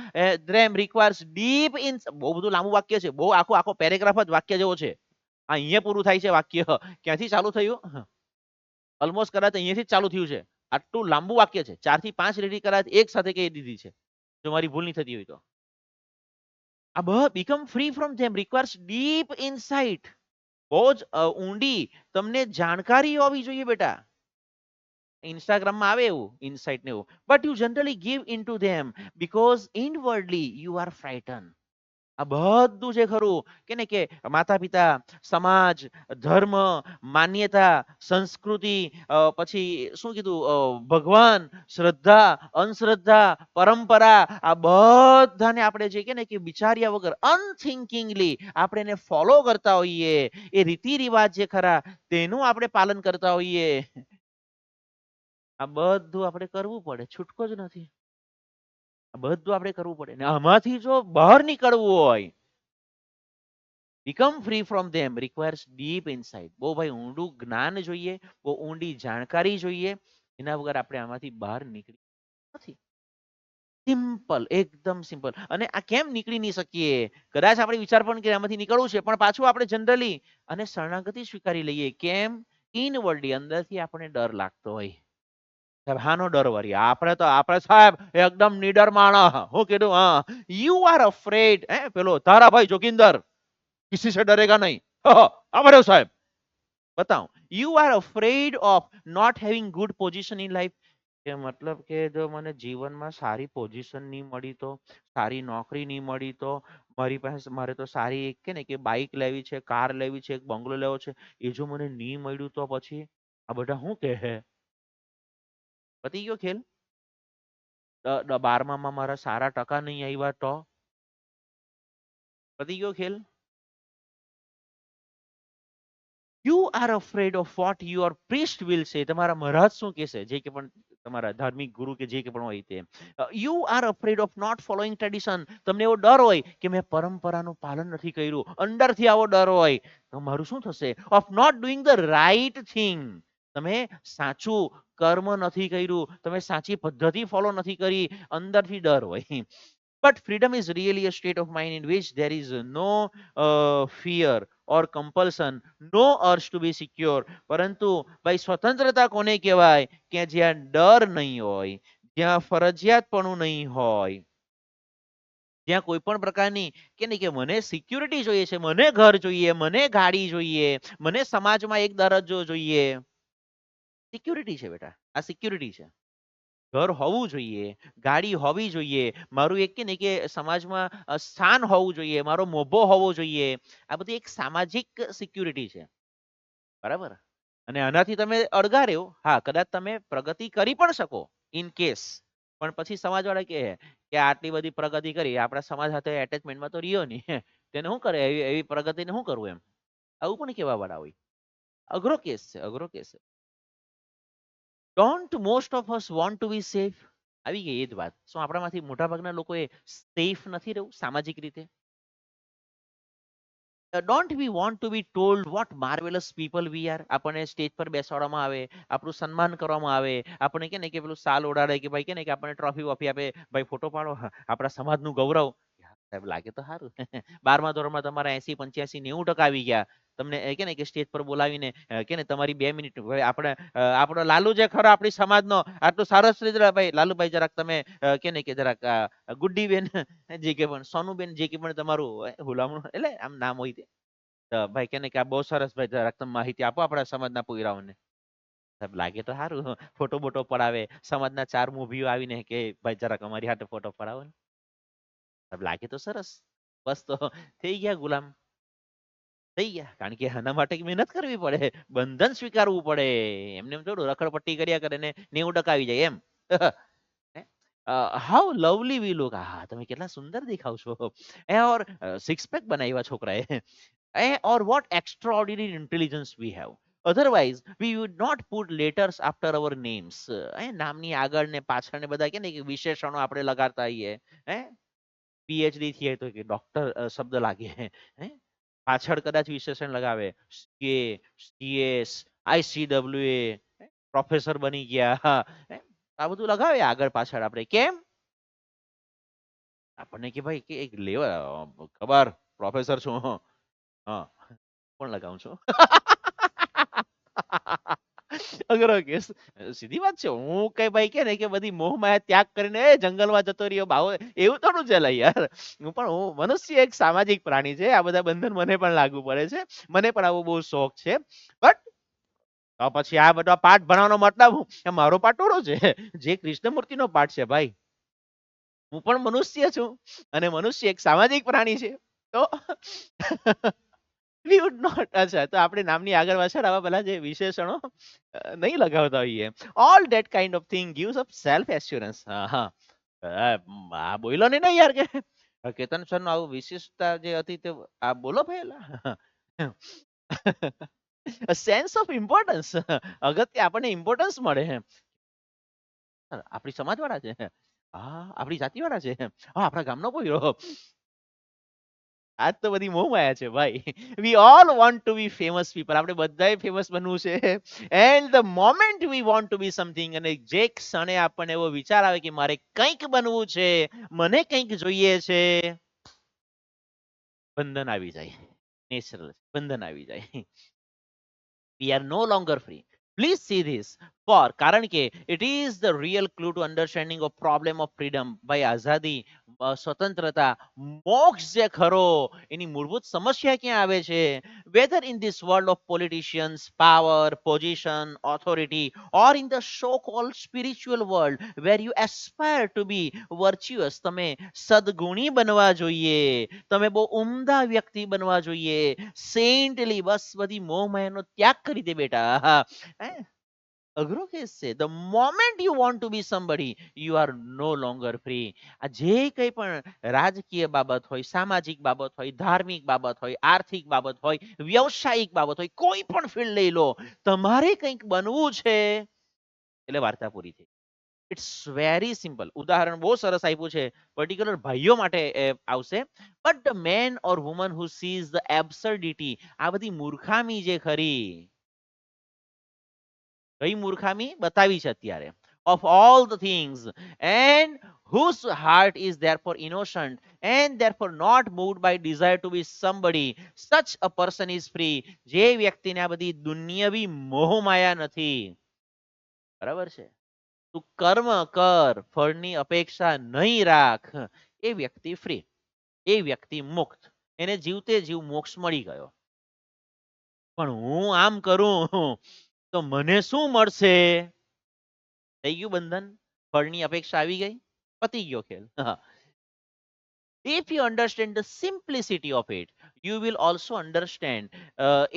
them requires deep in. બહુ બધું લાંબુ વાક્ય છે, બહુ આખો આખો પેરેગ્રાફ જ વાક્ય જેવો છે. અહીંયા પૂરું થાય છે વાક્ય. ક્યાંથી ચાલુ થયું? ઓલમોસ્ટ કદાચ અહીંયાથી જ ચાલુ થયું છે. આટલું લાંબુ વાક્ય છે, 4 થી 5 લીટી કદાચ એક સાથે કહી દીધી છે, જો મારી ભૂલ નહીં થતી હોય તો. આ become free from them requires deep insight, બહુ જ ઊંડી તમને જાણકારી હોવી જોઈએ બેટા. ઇન્સ્ટાગ્રામમાં આવે એવું ઇનસાઇટ ને એવું, but you generally give in to them because inwardly you are frightened. આ બધું જે ખરું કે ને કે માતા પિતા, સમાજ, ધર્મ, માન્યતા, સંસ્કૃતિ, પછી શું કીધું ભગવાન, શ્રદ્ધા, અંધશ્રદ્ધા, પરંપરા, આ બધાને આપણે જે કે ને કે વિચાર્યા વગર અનથિંકિંગલી આપણે એને ફોલો કરતા હોઈએ, એ રીતિ રિવાજ જે ખરા તેનું આપણે પાલન કરતા હોઈએ. આ બધું આપણે કરવું પડે, છૂટકો જ નથી. બધું આપણે કરવું પડે ને આમાંથી જો બહાર નીકળવું હોય, become free from them requires deep insight. બહુ ભાઈ ઊંડું જ્ઞાન જોઈએ, બહુ ઊંડી જાણકારી જોઈએ, એના વગર આપણે આમાંથી બહાર નીકળી નથી. સિમ્પલ, એકદમ સિમ્પલ. અને આ કેમ નીકળી નહીં શકીએ? કદાચ આપણે વિચાર પણ કે આમાંથી નીકળવું છે, પણ પાછું આપણે જનરલી અને શરણાગતિ સ્વીકારી લઈએ. કેમ? ઇનવર્ડલી અંદરથી આપણને ડર લાગતો હોય. સાહેબ હાનો ડર વળી? આપણે સાહેબ એકદમ નીડર માણસ. હું કીધું? હા, યુ આર અફ્રેડ. પેલો તારાભાઈ જોગિંદર કિસી સે ડરેગા નહીં. આ સાહેબ बताओ, you are afraid of not having good position in life. કે મતલબ કે જો મને જીવનમાં સારી પોઝિશન નહીં મળી તો, સારી નોકરી નહીં મળી તો, મારે તો સારી એક કે ને કે બાઇક લેવી છે, કાર લેવી છે, એક બંગલો લેવો છે, એ જો મને નહીં મળ્યું તો પછી આ બધા શું કહે? પતી ગયો ખેલ. 12માં મારા સારા ટકા નહીં આવ્યા તો પતી ગયો ખેલ. You are afraid of what your priest will સે. તમારા મહારાજ શું કહેશે, જે કે પણ તમારા ધાર્મિક ગુરુ કે જે કે પણ હોય તે. You are afraid of not following tradition. તમને એવો ડર હોય કે મેં પરંપરાનું પાલન નથી કર્યું, અંદરથી આવો ડર હોય તો મારું શું થશે? Of not doing the right thing. તમે સાચું કર્મ નથી કર્યું, તમે સાચી પદ્ધતિ ફોલો નથી કરી, અંદરથી ડર હોય. But freedom is really a state of mind in which there is no fear or compulsion, no urge to be secure. પરંતુ ભાઈ સ્વતંત્રતા કોને કહેવાય? કે જ્યાં ડર નહીં હોય, જ્યાં ફરજિયાતપણું નહીં હોય, જ્યાં કોઈ પણ પ્રકારની કે નહીં કે મને સિક્યુરિટી જોઈએ છે, મને ઘર જોઈએ, મને ગાડી જોઈએ, મને સમાજમાં એક દરજ્જો જોઈએ. સિક્યુરિટી છે બેટા, આ સિક્યુરિટી છે. ઘર હોવું જોઈએ, ગાડી હોવી જોઈએ, મારું એક કે ને કે સમાજમાં સ્થાન હોવું જોઈએ, મારો મોભો હોવો જોઈએ. આ બધી એક સામાજિક સિક્યુરિટી છે. બરાબર? અને આનાથી તમે અળગા રહ્યો. હા, કદાચ તમે પ્રગતિ કરી પણ શકો ઇન કેસ. પણ પછી સમાજવાળા કહે કે આટલી બધી પ્રગતિ કરી, આપણા સમાજ સાથે એટેચમેન્ટમાં તો રહ્યો નહીં. તેને શું કરે? એવી પ્રગતિને શું કરવું એમ? આવું પણ કહેવા વાળા હોય. અઘરો કેસ છે, અઘરો કેસ છે. Don't most of us want to be safe. આવી ગઈ એ જ વાત. શું આપણામાંથી મોટાભાગના લોકોએ સેફ નથી રહેવું સામાજિક રીતે? Don't we want to be told what marvellous people we are. આપણને સ્ટેજ પર બેસાડવામાં આવે, આપણું સન્માન કરવામાં આવે, આપણે કે ને કે પેલું સાલ ઓડાડે કે ભાઈ કે ને કે આપણને ટ્રોફી વોફી આપે, ભાઈ ફોટો પાડો, આપણા સમાજનું ગૌરવ. સાહેબ લાગે તો સારું. 12મા ધોરણમાં તમારા 80, 85, 90% આવી ગયા. તમને કે ને કે સ્ટેજ પર બોલાવીને કે ને તમારી 2 મિનિટ આપણે આપણો લાલુ જે ખરો આપણી સમાજનો આટલું સરસ રીતે ભાઈ લાલુભાઈ જરાક તમે કે ને કે જરાક ગુડ્ડી બેન જે કે પણ સોનુબેન જે કે પણ તમારું હુલામણું એટલે આમ નામ હોય તે ભાઈ કે ને કે આ બહુ સરસ ભાઈ જરાક તમે માહિતી આપો આપણા સમાજના પોયરાઓને. સાહેબ લાગે તો સારું. ફોટો બોટો પડાવે, સમાજના 4 મૂવીઓ આવીને કે ભાઈ જરાક અમારી હાથે ફોટો પડાવો ને. સાહેબ લાગે તો સરસ. બસ તો થઈ ગયા ગુલામ. થઈ ગયા. કારણ કે આના માટે મહેનત કરવી પડે, બંધન સ્વીકારવું પડે. એમને એમ થોડું રખડપટ્ટી કર્યા કરે ને 90% આવી જાય એમ. How lovely we look. હા, તમે કેટલા સુંદર દેખાવ છો. ઓર સિક્સ પેક બનાવ્યા છોકરાએ. ઓર vote extraordinary intelligence we have. Otherwise, we would not put letters after our names. નામની આગળ ને પાછળ ને બધા કે ને વિશેષણો આપણે લગાડતા આવીએ. હે પીએચડી થી તો કે ડોક્ટર શબ્દ લાગે. હે પાછળ કદાચ વિશેષણ લગાવે. કે સીએસ, આઈસીડબ્લ્યુએ, પ્રોફેસર બની ગયા. આ બધું લગાવે આગળ પાછળ આપણે. કેમ? આપણને કે ભાઈ કે એક લેવા ખબર પ્રોફેસર છું. હા, પણ લગાવું છું. અઘરો કેસ. સીધી વાત છે. હું કઈ ભાઈ કે ને કે બધી મોહ માયા ત્યાગ કરીને જંગલમાં જતો રહ્યો ભાવ એવું તો નું ચાલે યાર. હું મનુષ્ય એક સામાજિક પ્રાણી છે. આ બધા બંધન મને પણ લાગુ પડે છે. મને પણ આવો બહુ શોખ છે. બટ તો પછી આ બધા પાઠ ભણવાનો મતલબ મારો પાઠ થોડો છે. જે કૃષ્ણમૂર્તિનો પાઠ છે ભાઈ. હું પણ મનુષ્ય છું અને મનુષ્ય એક સામાજિક પ્રાણી છે. તો we would not. અચ્છા, તો આપણે નામની આગળ પાછળ આવા પેલા જે વિશેષણો નહીં લગાવતા હોઈએ. All that kind of thing gives up self assurance. હા, આ બોલો ને યાર કે કેતન સર નું આવું વિશિષ્ટતા જે હતી તે આ બોલો પહેલા. Sense of importance. અગત્ય આપણને ઇમ્પોર્ટન્સ મળે. આપણી સમાજ વાળા છે. હા, આપણી જાતિ વાળા છે. હા, આપણા ગામનો પોયરો. આજ તો બધી મોહમાયા છે ભાઈ. We all want to be famous people. આપણે બધાએ ફેમસ બનવું છે. And the moment we want to be something, અને જે ક્ષણે આપણને એવો વિચાર આવે કે મારે કંઈક બનવું છે, મને કંઈક જોઈએ છે, બંધન આવી જાય. નેચરલ બંધન આવી જાય. We are no longer free. Please see this. For કારણ કે it is the real clue to understanding of problem of freedom. ભાઈ આઝાદી, સ્વતંત્રતા, મોક્ષ જે ખરો એની મૂળભૂત સમસ્યા ક્યાં આવે છે? Whether in this world of politicians, power, position, authority, or in the so-called spiritual world where you aspire to be virtuous, તમે સદગુણી બનવા જોઈએ, તમે બહુ ઉમદા વ્યક્તિ બનવા જોઈએ, સેન્ટલી, બસ બધી મોહ માયાનો ત્યાગ કરી દે બેટા. હે? અઘરો કેસ છે. The moment you want to be somebody, you are no longer free. આ જે કંઈ પણ રાજકીય બાબત હોય, સામાજિક બાબત હોય, ધાર્મિક બાબત હોય, આર્થિક બાબત હોય, વ્યવસાયિક બાબત હોય, કોઈ પણ ફિલ્ડ લઈ લો, તમારે કંઈક બનવું છે એટલે વાર્તા પૂરી થઈ. It's very simple. ઉદાહરણ બહુ સરસ આપ્યું છે, પર્ટિક્યુલર ભાઈઓ માટે આવશે. But the man or woman who sees the absurdity, આ બધી મૂર્ખામી જે ખરી, કઈ મૂર્ખામી બતાવી છે અત્યારે, of all the things, and whose heart is therefore innocent and therefore not moved by desire to be somebody, such a person is free. જે વ્યક્તિને આ બધી દુનિયાવી મોહમાયા નથી, બરાબર છે, તું કર્મ કર, ફળની અપેક્ષા નહીં રાખ, એ વ્યક્તિ ફ્રી, એ વ્યક્તિ મુક્ત, એને જીવતે જીવ મોક્ષ મળી ગયો. પણ હું આમ કરું તો મને શું મળશે? થઈ ગયું બંધન, ફળની અપેક્ષા આવી ગઈ, પતી ગયો ખેલ. If you understand the simplicity of it, you will also understand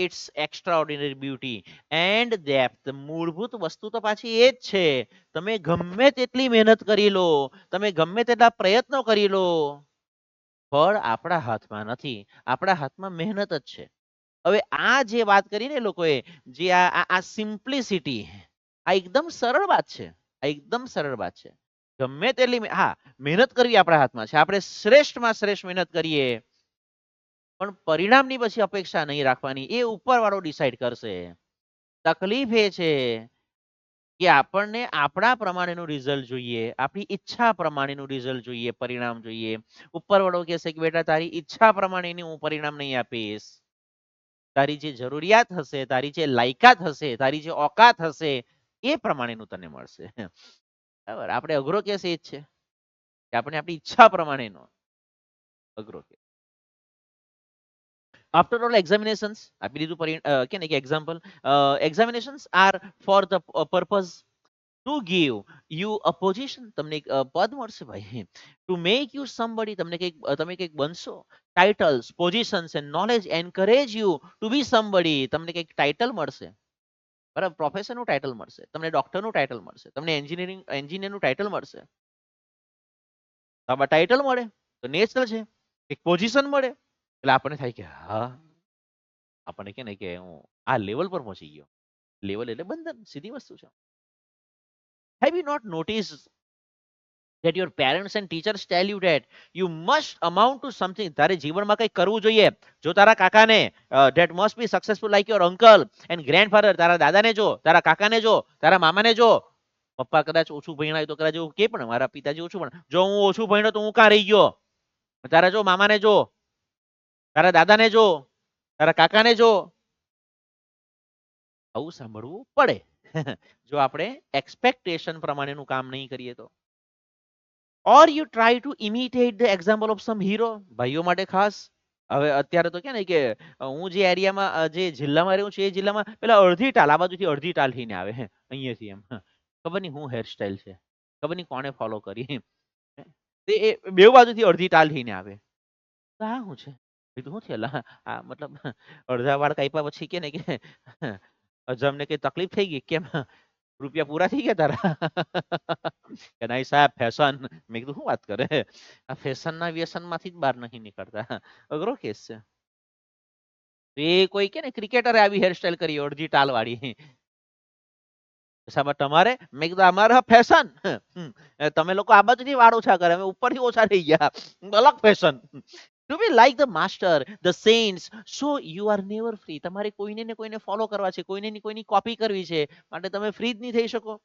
its extraordinary beauty and depth. મૂળભૂત વસ્તુ તો પાછી એ જ છે. તમે ગમે તેટલી મહેનત કરી લો, તમે ગમે તેટલા પ્રયત્નો કરી લો, ફળ આપણા હાથમાં નથી, આપણા હાથમાં મહેનત જ છે. હવે આ જે વાત કરીને લોકોએ, જે આ સિમ્પ્લિસિટી, આ એકદમ સરળ વાત છે, આ એકદમ સરળ વાત છે. ગમે તેટલી હા, મહેનત કરવી આપણા હાથમાં છે, આપણે શ્રેષ્ઠમાં શ્રેષ્ઠ મહેનત કરીએ, પણ પરિણામની પછી અપેક્ષા નહીં રાખવાની, એ ઉપરવાળો ડિસાઈડ કરશે. તકલીફ એ છે કે આપણને આપણા પ્રમાણેનું રિઝલ્ટ જોઈએ, આપણી ઈચ્છા પ્રમાણેનું રિઝલ્ટ જોઈએ, પરિણામ જોઈએ. ઉપરવાળો કહેશે કે બેટા તારી ઈચ્છા પ્રમાણેની હું પરિણામ નહીં આપીશ, તારી જે જરૂરિયાત હશે, તારી જે લાયકાત હશે, તારી જે ઓકાત હશે, એ પ્રમાણેનું તને મળશે. બરાબર. આપણે અઘરો કેસ એ જ છે કે આપણે આપણી ઈચ્છા પ્રમાણેનો અઘરો કેસ. After all examinations, આપી દીધું કે ને કે example, examinations are for the purpose to give you a position, તમને એક પદ મળશે ભાઈ, to make you somebody, તમને કંઈક તમે કંઈક બનશો, titles, positions and knowledge encourage you to be somebody, તમને કંઈક ટાઇટલ મળશે, બરાબર, પ્રોફેસરનું ટાઇટલ મળશે, તમને ડોક્ટરનું ટાઇટલ મળશે, તમને એન્જિનિયરનું ટાઇટલ મળશે. આમાં ટાઇટલ મળે તો નેચરલ છે, એક પોઝિશન મળે એટલે આપણને થાય કે હા, આપણને કે ને કે હું આ લેવલ પર પહોંચી ગયો. લેવલ એટલે બંધન, સીધી વસ્તુ છે. Have you not noticed that your parents and teachers tell you that you must amount to something? તારે જીવનમાં કંઈક કરવું જોઈએ. જો તારા કાકાને that must be successful like your uncle and grandfather, તારા દાદાને જો, તારા કાકાને જો, તારા મામાને જો, પપ્પા કદાચ ઓછું ભણ્યા હોય તો કદાચ એવું કે પણ મારા પિતાજી ઓછું ભણ, જો હું ઓછું ભણ્યો તો હું કાં રહી ગયો? તારા જો મામાને જો, તારા દાદાને જો, તારા કાકાને જો, આવું સાંભળવું પડે. જો આપણે એક્સપેક્ટેશન પ્રમાણેનું કામ નહીં કરીએ તો. Or you try to imitate the example of sum hero, ભાઈઓ માટે ખાસ. હવે અત્યારે તો કે ને કે હું જે એરિયામાં, જે જિલ્લામાં રહું છું, એ જિલ્લામાં પેલા અડધી ટાલ, આ બાજુથી અડધી ટાલ થઈને આવે અહીંયાથી એમ, ખબર નહીં હું હેરસ્ટાઈલ છે, ખબર નહીં કોને ફોલો કરી, તે બે બાજુથી અડધી ટાલ થઈને આવે. આ શું છે? શું થયેલા? આ મતલબ અડધા વાળ કાપ્યા પછી કે ને કે અમને કઈ તકલીફ થઈ ગઈ કેમ? રૂપિયા પૂરા થઈ ગયા તારા? કે નહીં સાહેબ ફેશન. મેં કીધું શું વાત કરે, આ ફેશનના વ્યસનમાંથી જ બહાર નહીં નીકળતા. અઘરો કેસ છે. એ કોઈ કે ને ક્રિકેટરે આવી હેરસ્ટાઈલ કરી અડધી ટાલ વાળી, તમારે? મેં કીધું અમારા ફેશન, તમે લોકો આ બાજુથી વાળ ઓછા કરે, અમે ઉપરથી ઓછા થઈ ગયા, અલગ fashion. To be like the master, the saints. So you are never free. તમારે કોઈને ને કોઈને ફોલો કરવા છે, કોઈને ને કોઈની કોપી કરવી છે, માટે તમે ફ્રી જ નહીં થઈ શકો.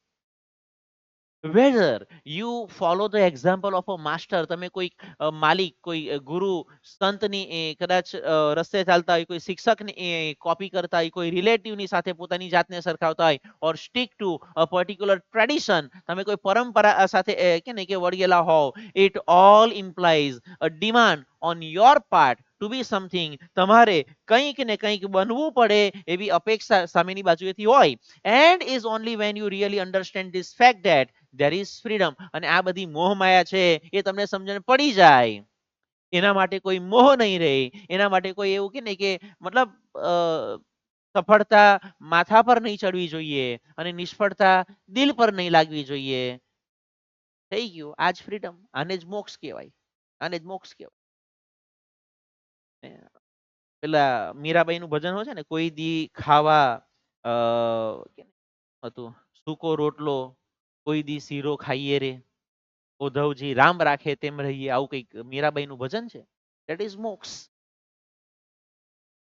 whether you follow the example of a master, તમે કોઈ માલિક, કોઈ ગુરુ, સંતની કદાચ રસ્તે ચાલતા હોય, કોઈ શિક્ષકની કોપી કરતા હોય, કોઈ રિલેટિવની સાથે પોતાની જાતને સરખાવતા હોય, or stick to a particular tradition, તમે કોઈ પરંપરા સાથે કે ને કે વળગેલા હોવ, it all implies a demand on your part to be something. તમારે કંઈક ને કંઈક બનવું પડે એવી અપેક્ષા સામેની બાજુએથી હોય. And is only when you really understand this fact that there is freedom. અને આ બધી મોહ માયા છે એ તમને સમજણ પડી જાય, એના માટે કોઈ મોહ નહીં રહે, એના માટે કોઈ એવું કે ને કે મતલબ સફળતા માથા પર નહીં ચડવી જોઈએ અને નિષ્ફળતા દિલ પર નહીં લાગવી જોઈએ. થઈ ગયું, આજ ફ્રીડમ. આને જ મોક્ષ કહેવાય, આને જ મોક્ષ કહેવાય. પેલા મીરાબાઈ નું ભજન હોય છે ને, કોઈ દી ખાવા હતું સૂકો રોટલો, કોઈ દી શીરો ખાઈએ રે, ઉદ્ધવજી રામ રાખે તેમ રહીએ, આવું કંઈક મીરાબાઈ નું ભજન છે. That is મોક્ષ.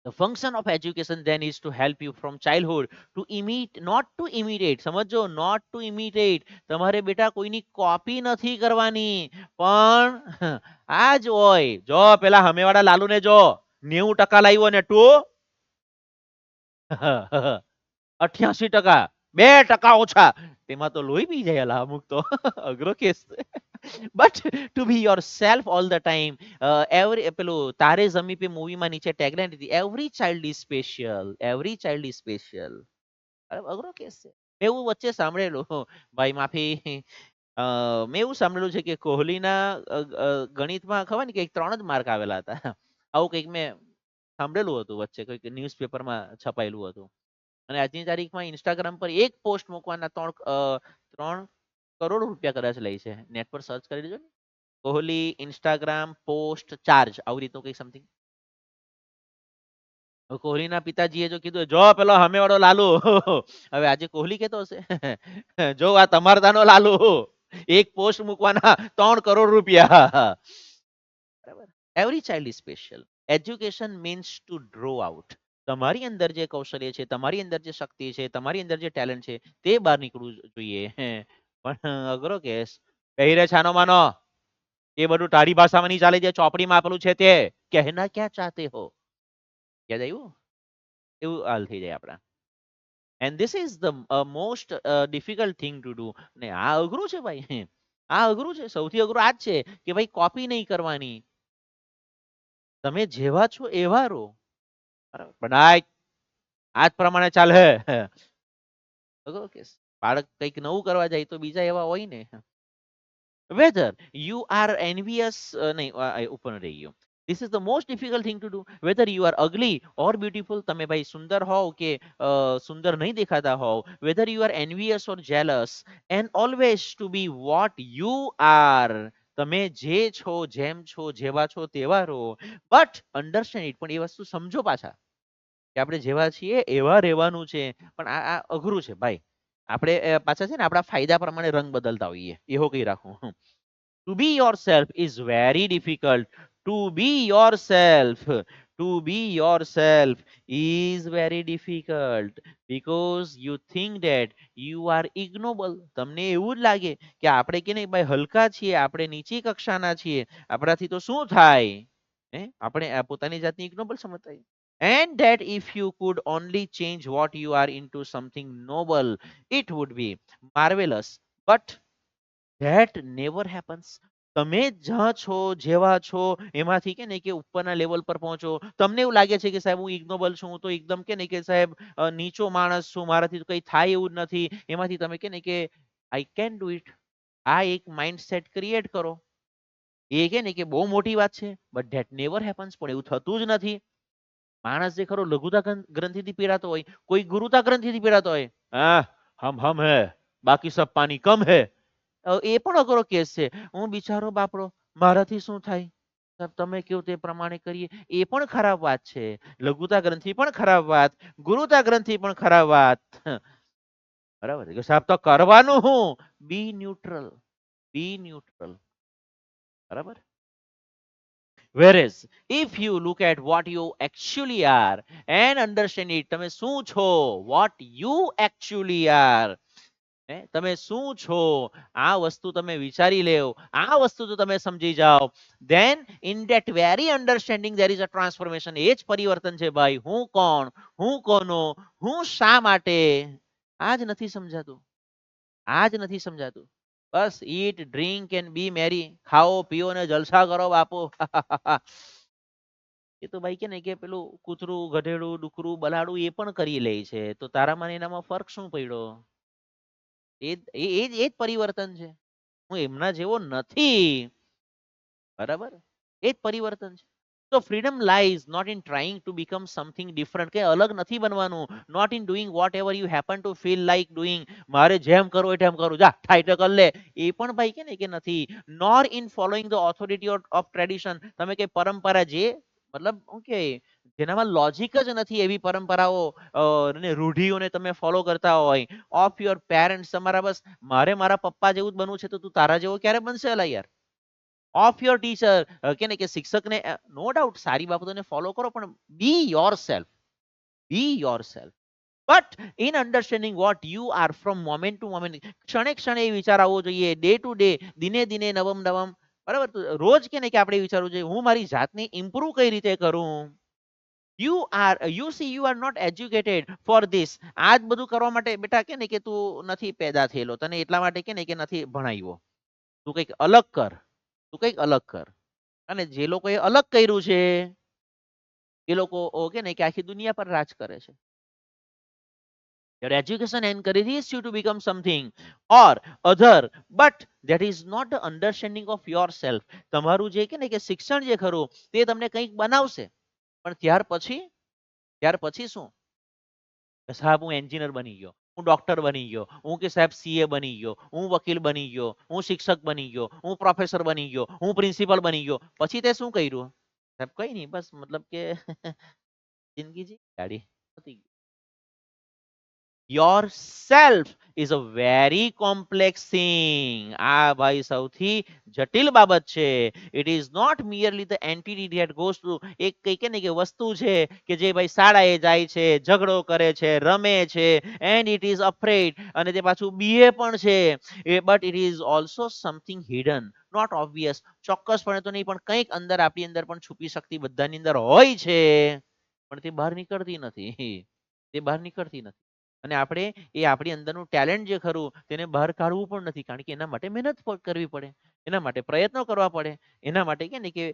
The function of education then is to help you from childhood to imitate, not to imitate. સમજો, not to imitate. તમારે બેટા કોઈની કોપી નથી કરવાની, પણ આ જ હોય. જો પેલા હમેવાળા લાલુને જો 90% લાવ્યો ને ટુ 88%, 2% ઓછા, તેમાં તો લોહી પી જાય અમુક તો. અઘરો case. But two B your self all the time. Every પેલું તારે જમી પે મૂવીમાં નીચે ટેગલાઈન હતી, every child is special, every child is special. અઘરો કેસ છે. મેં એવું વચ્ચે સાંભળેલું, ભાઈ માફી, મેં એવું સાંભળેલું છે કે કોહલીના ગણિતમાં ખબર ને કે 3 જ માર્ક આવેલા હતા. આવું કંઈક મેં સાંભળેલું હતું વચ્ચે, કંઈક ન્યૂઝપેપરમાં છપાયેલું હતું. અને આજની તારીખમાં ઇન્સ્ટાગ્રામ પર એક પોસ્ટ મૂકવાના 3 કરોડ રૂપિયા કદાચ લે છે. નેટ પર સર્ચ કરી દેજો ને, કોહલી ઇન્સ્ટાગ્રામ પોસ્ટ ચાર્જ, આવી રીતનું કંઈક સમથિંગ. કોહલીના પિતાજીએ જો કીધું, જો પેલો સામેવાળો લાલુ, હવે આજે કોહલી કેતો હશે, જો આ તમારદાનો લાલુ, એક પોસ્ટ મૂકવાના 3 કરોડ રૂપિયા. બરાબર. Every child is special. Education means to draw out. તમારી અંદર જે કૌશલ્ય છે, તમારી અંદર જે શક્તિ છે, તમારી અંદર જે ટેલેન્ટ છે, તે બહાર નીકળવું જોઈએ. પણ અઘરો કેસ. પહેરે છાનો માનો, એ બધું તારી ભાષામાં નહીં ચાલે, જે ચોપડીમાં આપેલું છે તે. કહેના ક્યાં ચાહતે હો. યાદ આવ્યું? એવું હાલ થઈ જાય આપણા. And this is the most difficult thing to do. ને આ અઘરું છે ભાઈ, આ અઘરું છે. સૌથી અઘરું આ જ છે કે ભાઈ કોપી નહીં કરવાની, તમે જેવા છો એવા રહો. બરાબર, પણ આ જ પ્રમાણે ચાલે. અઘરો કેસ. બાળક કંઈક નવું કરવા જાય તો બીજા એવા હોય ને. whether you are envious, નહીં ઉપર રહી ગયો. This is the most difficult thing to do. Whether you are ugly or beautiful, તમે ભાઈ સુંદર હોવ કે સુંદર નહીં દેખાતા હોવ, whether you are envious or jealous, and always to be what you are. તમે જે છો, જેમ છો, જેવા છો તેવા રહો. બટ અન્ડરસ્ટેન્ડ ઇટ, પણ એ વસ્તુ સમજો પાછા કે આપણે જેવા છીએ એવા રહેવાનું છે. પણ આ અઘરું છે ભાઈ. આપણે પાછા છે ને આપણા ફાયદા પ્રમાણે રંગ બદલતા હોઈએ, એવો કઈ રાખું. To be yourself is very difficult. To be yourself, to be yourself is very difficult because you think that you are ignoble. તમને એવું જ લાગે કે આપણે કે નહીં ભાઈ હલકા છીએ, આપણે નીચી કક્ષાના છીએ, આપણાથી તો શું થાય, આપણે પોતાની જાતની ઇગ્નોબલ સમજતા. And that if you could only change what you are into something noble, it would be marvelous. But that never happens. તમે જ્યાં છો, જેવા છો, એમાંથી કે ને કે ઉપરના લેવલ પર પહોંચો. તમને એવું લાગે છે કે સાહેબ હું ઇગ્નોબલ છું, હું તો એકદમ કે ને કે સાહેબ નીચો માણસ છું, મારાથી તો કંઈ થાય એવું જ નથી. એમાંથી તમે કે ને કે આઈ કેન ડુ ઇટ, આ એક માઇન્ડસેટ ક્રિએટ કરો. એ કે ને કે બહુ મોટી વાત છે, બટ ધેટ નેવર હેપન્સ. પણ એવું થતું જ નથી. માણસ જે ખરો લઘુતા ગ્રંથિથી પીડાતો હોય, કોઈ ગુરુતા ગ્રંથિથી પીડાતો હોય, હા હમ હે, બાકી સબ પાણી કમ હે. એ પણ અઘરો કેસ છે. હું બિચારો બાપડો, મારાથી શું થાય, તમે કેવું તે પ્રમાણે કરીએ, એ પણ ખરાબ વાત છે. લઘુતા ગ્રંથિ પણ ખરાબ વાત, ગુરુતા ગ્રંથિ પણ ખરાબ વાત. બરાબર છે. સાહેબ તો કરવાનું હું, બી ન્યુટ્રલ, બી ન્યુટ્રલ. બરાબર. whereas if you look at what you actually are and understand it, તમે શું છો, what you actually are, તમે શું છો આ વસ્તુ તમે વિચારી લેવ, આ વસ્તુ જો તમે સમજી જાઓ, then in that very understanding there is a transformation. એ જ પરિવર્તન છે ભાઈ. હું કોણ, હું કોનો, હું શા માટે, આ જ નથી સમજાતું, આ જ નથી સમજાતું. બસ ઈટ ડ્રિંક એન્ડ બી મેરી, ખાઓ પીઓ ને જલસા કરો બાપુ. એ તો ભાઈ કે ને કે પેલું કૂતરું ગધેડું ડુકરું બલાડું એ પણ કરી લે છે, તો તારામાં ને એનામાં ફરક શું પડ્યો? એ જ પરિવર્તન છે. હું એમના જેવો નથી, બરાબર, એ જ પરિવર્તન છે. So freedom lies not in trying to become something different, કે અલગ નથી બનવાનું, not in doing whatever you happen to feel like doing, મારે જેમ કરવું હોય તેમ કરું, જા થાય તો કર લે, એ પણ ભાઈ કે ને કે નથી, nor in following the authority of tradition, તમે કે પરંપરા જે મતલબ શું કે જેનામાં લોજિક જ નથી એવી પરંપરાઓ ને રૂઢિઓને તમે ફોલો કરતા હોય, ઓફ યોર પેરેન્ટ્સ, તમારા બસ મારે મારા પપ્પા જેવું જ બનવું છે, તો તું તારા જેવો ક્યારે બનશે અલા યાર? ઓફ યોર ટીચર, કે ને કે શિક્ષકને નો ડાઉટ સારી બાબતોને ફોલો કરો, પણ be yourself, be yourself. But in understanding what you are from moment to moment, ક્ષણે ક્ષણે એ વિચાર આવવો જોઈએ, ડે ટુ ડે, દિને દિને, નવમ નવમ, બરાબર, રોજ કે ને કે આપણે વિચારવું જોઈએ હું મારી જાતને ઇમ્પ્રુવ કઈ રીતે કરું. You see you are not educated for this, આ જ બધું કરવા માટે બેટા કે ને કે તું નથી પેદા થયેલો, તને એટલા માટે કે ને કે નથી ભણાવ્યો, તું કંઈક અલગ કર, તું કંઈક અલગ કર. અને જે લોકોએ અલગ કર્યું છે એ લોકો કે ને કે આખી દુનિયા પર રાજ કરે છે. Your education encourages you to become something or other, but that is not the understanding of yourself. તમારું જે કે ને કે શિક્ષણ જે ખરું તે તમને કંઈક બનાવશે, પણ ત્યાર પછી શું? સાહેબ હું એન્જિનિયર બની ગયો, હું ડોક્ટર બની ગયો, હું કે સાહેબ સીએ બની ગયો, હું વકીલ બની ગયો, હું શિક્ષક બની ગયો, હું પ્રોફેસર બની ગયો, હું પ્રિન્સિપલ બની ગયો, પછી તે શું કર્યું? સાહેબ કઈ નહીં, બસ મતલબ કે જિંદગી જી ગાડી. Yourself is a very complex thing. આ ભાઈ સૌથી જટિલ બાબત છે. It is not merely the entity that goes to, એક કઈ કે ને કે વસ્તુ છે કે જે ભાઈ શાળાએ જાય છે, ઝઘડો કરે છે, રમે છે, and it is afraid, અને તે પાછું બીએ પણ છે, but it is also something hidden, not obvious. ચોક્કસપણે તો નહીં, પણ કંઈક અંદર આપણી અંદર પણ છુપી શક્તિ બધાની અંદર હોય છે, પણ તે બહાર નીકળતી નથી, તે બહાર નીકળતી નથી. અને આપણે એ આપણી અંદરનું ટેલેન્ટ જે ખરું તેને બહાર કાઢવું પણ નથી, કારણ કે એના માટે મહેનત કરવી પડે, એના માટે પ્રયત્નો કરવા પડે, એના માટે કે ને કે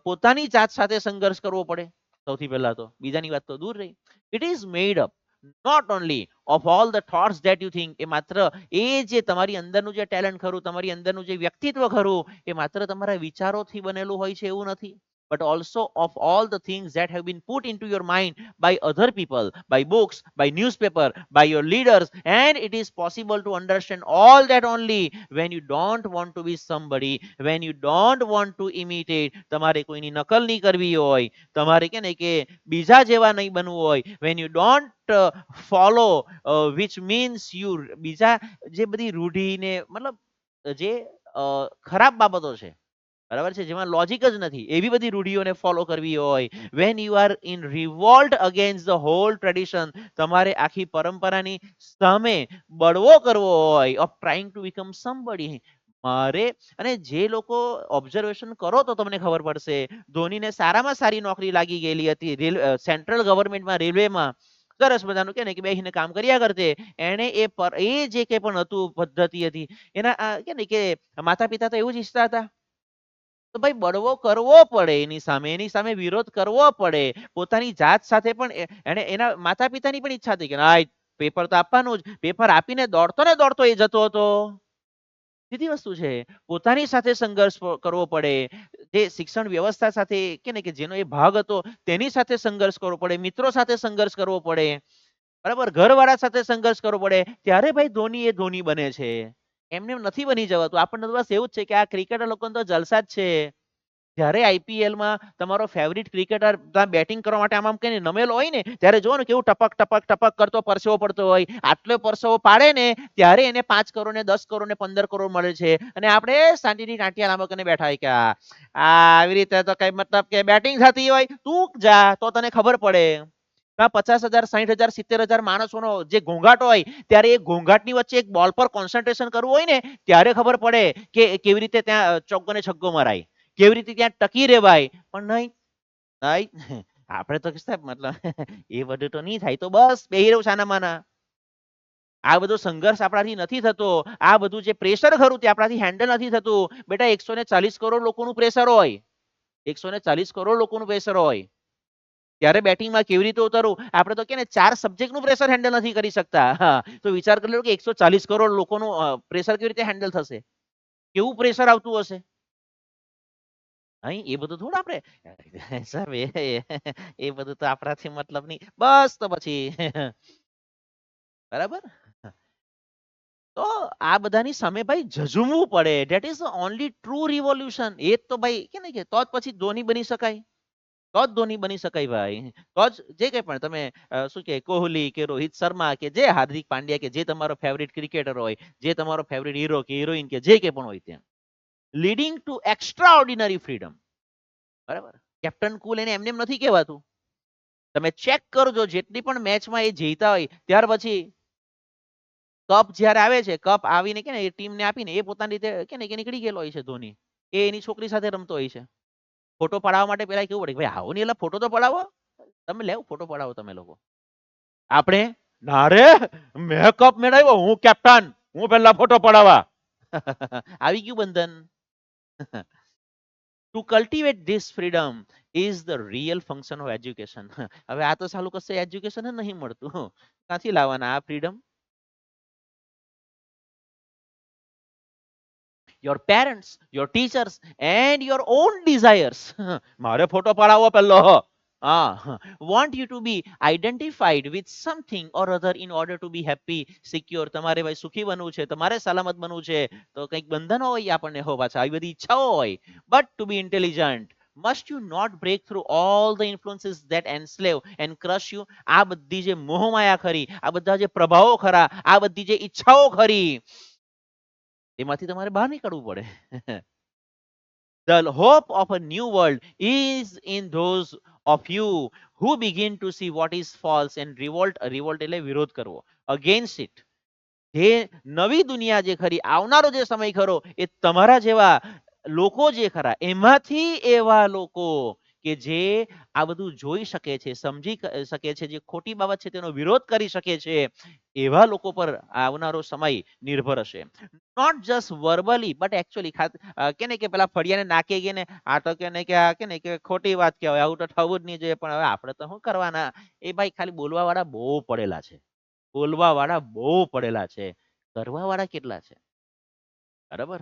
પોતાની જાત સાથે સંઘર્ષ કરવો પડે સૌથી પહેલા તો. બીજાની વાત તો દૂર રહી. It is made up not only of all the thoughts that you think, એ માત્ર એ જે તમારી અંદરનું જે ટેલેન્ટ ખરું, તમારી અંદરનું જે વ્યક્તિત્વ ખરું, એ માત્ર તમારા વિચારોથી બનેલું હોય છે એવું નથી, but also of all the things that have been put into your mind by other people, by books, by newspaper, by your leaders. And it is possible to understand all that only when you don't want to be somebody, when you don't want to imitate, તમારે કોઈની નકલ નહીં કરવી હોય, તમારે કે ને કે બીજા જેવા નહીં બનવું હોય, when you don't follow, which means you, બીજા જે બધી રૂઢીને મતલબ જે ખરાબ બાબતો છે, બરાબર છે, જેમાં લોજિક જ નથી એવી બધી રૂઢિઓને ફોલો કરવી હોય, when you are in revolt against the whole tradition, તમારે આખી પરંપરાની સામે બળવો કરવો હોય, of trying to become somebody, મારે, અને જે લોકો ઓબ્ઝર્વેશન કરો તો તમને ખબર પડશે, ધોનીને સારામાં સારી નોકરી લાગી ગયેલી હતી સેન્ટ્રલ ગવર્મેન્ટમાં, રેલવેમાં, સરસ મજાનું કે ને કે બેસીને કામ કર્યા કરતે, એને એ જે કે પણ હતું પદ્ધતિ હતી, એના કે ને કે માતા પિતા તો એવું જ ઈચ્છતા હતા, તો ભાઈ બળવો કરવો પડે, એની સામે વિરોધ કરવો પડે, પોતાની જાત સાથે પણ એને એના માતા પિતાની પણ ઈચ્છા હતી કે ના પેપર તો આપવાનું જ, પેપર આપીને દોડતો ને દોડતો એ જતો હતો. સીધી વસ્તુ છે, પોતાની સાથે સંઘર્ષ કરવો પડે, જે શિક્ષણ વ્યવસ્થા સાથે કે ને કે જેનો એ ભાગ હતો તેની સાથે સંઘર્ષ કરવો પડે, મિત્રો સાથે સંઘર્ષ કરવો પડે, બરાબર, ઘરવાળા સાથે સંઘર્ષ કરવો પડે, ત્યારે ભાઈ ધોની એ ધોની બને છે. એમને નથી બની જવાતું. આપણને તો બસ એવું જ છે કે આ ક્રિકેટર લોકોને તો જલસા જ છે, જ્યારે IPL માં તમારો ફેવરિટ ક્રિકેટર બેટિંગ કરવા માટે આમ કહીને નમેલો હોય ને ત્યારે જુઓ ને કેવું ટપક ટપક ટપક કરતો પરસેવો પડતો હોય, આટલો પરસેવો પાડે ને ત્યારે એને 5 કરોડ ને 10 કરોડ ને 15 કરોડ મળે છે, અને આપણે શાંતિથી ટાંટિયા લાંબા કરીને બેઠા હોય કે આવી રીતે તો કઈ મતલબ કે બેટિંગ થતી હોય, તું જા તો તને ખબર પડે. 50,000 60,000 70,000 માણસોનો જે ઘોંઘાટ હોય ત્યારે એ ઘોંઘાટની વચ્ચે એક બોલ પર કોન્સન્ટ્રેશન કરવું હોય ને ત્યારે ખબર પડે કે કેવી રીતે ત્યાં ચોગ્ગો ને છગ્ગો મરાય, કેવી રીતે ત્યાં ટકી રહેવાય. પણ નહીં, નહીં આપણે તો મતલબ એ બધું તો નહીં થાય તો બસ બેહી રહું છાના માના. આ બધો સંઘર્ષ આપણાથી નથી થતો, આ બધું જે પ્રેશર ખરું તે આપણાથી હેન્ડલ નથી થતું. બેટા 140 કરોડ લોકોનું પ્રેશર હોય, 140 કરોડ લોકોનું પ્રેશર હોય, ત્યારે બેટિંગમાં કેવી રીતે ઉતરવું. આપણે તો કે ને 4 સબ્જેક્ટનું પ્રેશર હેન્ડલ નથી કરી શકતા. તો વિચાર કરી લો કે 140 કરોડ લોકોનું પ્રેશર કેવી રીતે હેન્ડલ થશે, કેવું પ્રેશર આવતું હશે. અહીં એ બધું થોડું આપણે સાહેબ એ બધું તો આપણાથી મતલબ નહીં, બસ તો પછી બરાબર. તો આ બધાની સામે ભાઈ ઝઝુમવું પડે. That is only true revolution. એ જ તો ભાઈ કે ને કે તો જ પછી ધોની બની શકાય, તો જ ધોની બની શકાય ભાઈ. તો જ જે કંઈ પણ તમે શું કે કોહલી કે રોહિત શર્મા કે જે હાર્દિક પાંડ્યા કે જે તમારો ફેવરિટ ક્રિકેટર હોય, જે તમારો ફેવરિટ હીરો કે હિરોઈન કે જે કંઈ પણ હોય તેમ, leading two extra ordinary freedom. બરાબર. કેપ્ટન કુલ એને એમને એમ નથી કહેવાતું. તમે ચેક કરજો જેટલી પણ મેચમાં એ જીતા હોય ત્યાર પછી કપ જ્યારે આવે છે, કપ આવીને કે ને એ ટીમને આપીને એ પોતાની રીતે કે ને કે નીકળી ગયેલો હોય છે ધોની. એ એની છોકરી સાથે રમતો હોય છે. ફોટો પડાવવા માટે પેલા કેવું પડે ભાઈ આવો ને એટલે ફોટો તો પડાવો, તમે લેવો ફોટો પડાવો તમે લોકો. આપણે ના રે મેં કપ મેળવ્યો, હું કેપ્ટન, હું પહેલા ફોટો પડાવવા. આવી ગયું બંધન. To cultivate this freedom is the real function of education. હવે આ તો સાલું કશે એજ્યુકેશન જ નહીં મળતું, ક્યાંથી લાવવાના આ freedom. your parents, your teachers, and your own desires. મારે ફોટો પડાવવો પહેલો. Want you to be identified with something or other in order to be happy, secure. તમારે ભાઈ સુખી બનવું છે, તમારે સલામત બનવું છે, તો કંઈક બંધનો હોય આપણને હો પાછા, આવી બધી ઈચ્છાઓ હોય. But to be intelligent, must you not break through all the influences that enslave and crush you? આ બધી જે મોહમાયા ખરી, આ બધા જે પ્રભાવો ખરા, આ બધી જે ઈચ્છાઓ ખરી, એમાંથી તમારે બહાર નીકળવું પડે. The hope of a new world is in those of you who begin to see what is false and revolt. Revolt એટલે વિરોધ કરવો, against it. જે નવી દુનિયા જે ખરી, આવનારો જે સમય ખરો, એ તમારા જેવા લોકો જે ખરા એમાંથી એવા લોકો કે જે આ બધું જોઈ શકે છે, સમજી શકે છે, જે ખોટી બાબત છે તેનો વિરોધ કરી શકે છે, એવા લોકો પર આવનારો સમય નિર્ભર હશે. Not just verbally but actually કે ને કે પેલા ફળિયાને નાકે ગઈ ને આ તો કે ને કે આ કે ને કે ખોટી વાત કહેવાય, આવું તો થવું જ નહીં જોઈએ, પણ હવે આપણે તો શું કરવાના. એ ભાઈ ખાલી બોલવા વાળા બહુ પડેલા છે, બોલવા વાળા બહુ પડેલા છે, કરવા વાળા કેટલા છે. બરાબર.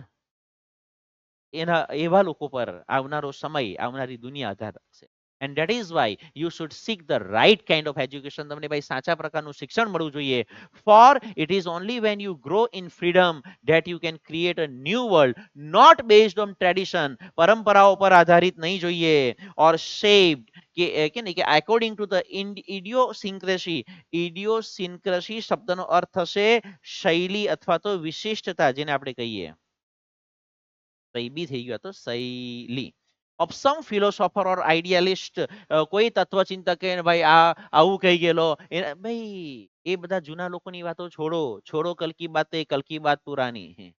એના એવા લોકો પર આવનારો સમય, આવનારી દુનિયા આધાર રાખશે. And that is why you should seek the right kind of education. તમને ભાઈ સાચા પ્રકારનું શિક્ષણ મળવું જોઈએ. For it is only when you grow in freedom that you can create a new world, not based on tradition. પરંપરાઓ પર આધારિત નહીં જોઈએ, or shaped કે ને કે according to the idiosyncrasy. Idiosyncrasy શબ્દનો અર્થ થશે શૈલી અથવા તો વિશિષ્ટતા, જેને આપણે કહીએ થઈ ગયો હતો શૈલી. Of some philosopher or idealist, કોઈ તત્વચિંતક ભાઈ આ આવું કહી ગયેલો, ભાઈ એ બધા જૂના લોકોની વાતો છોડો. છોડો કલ કી બાત પુરાની.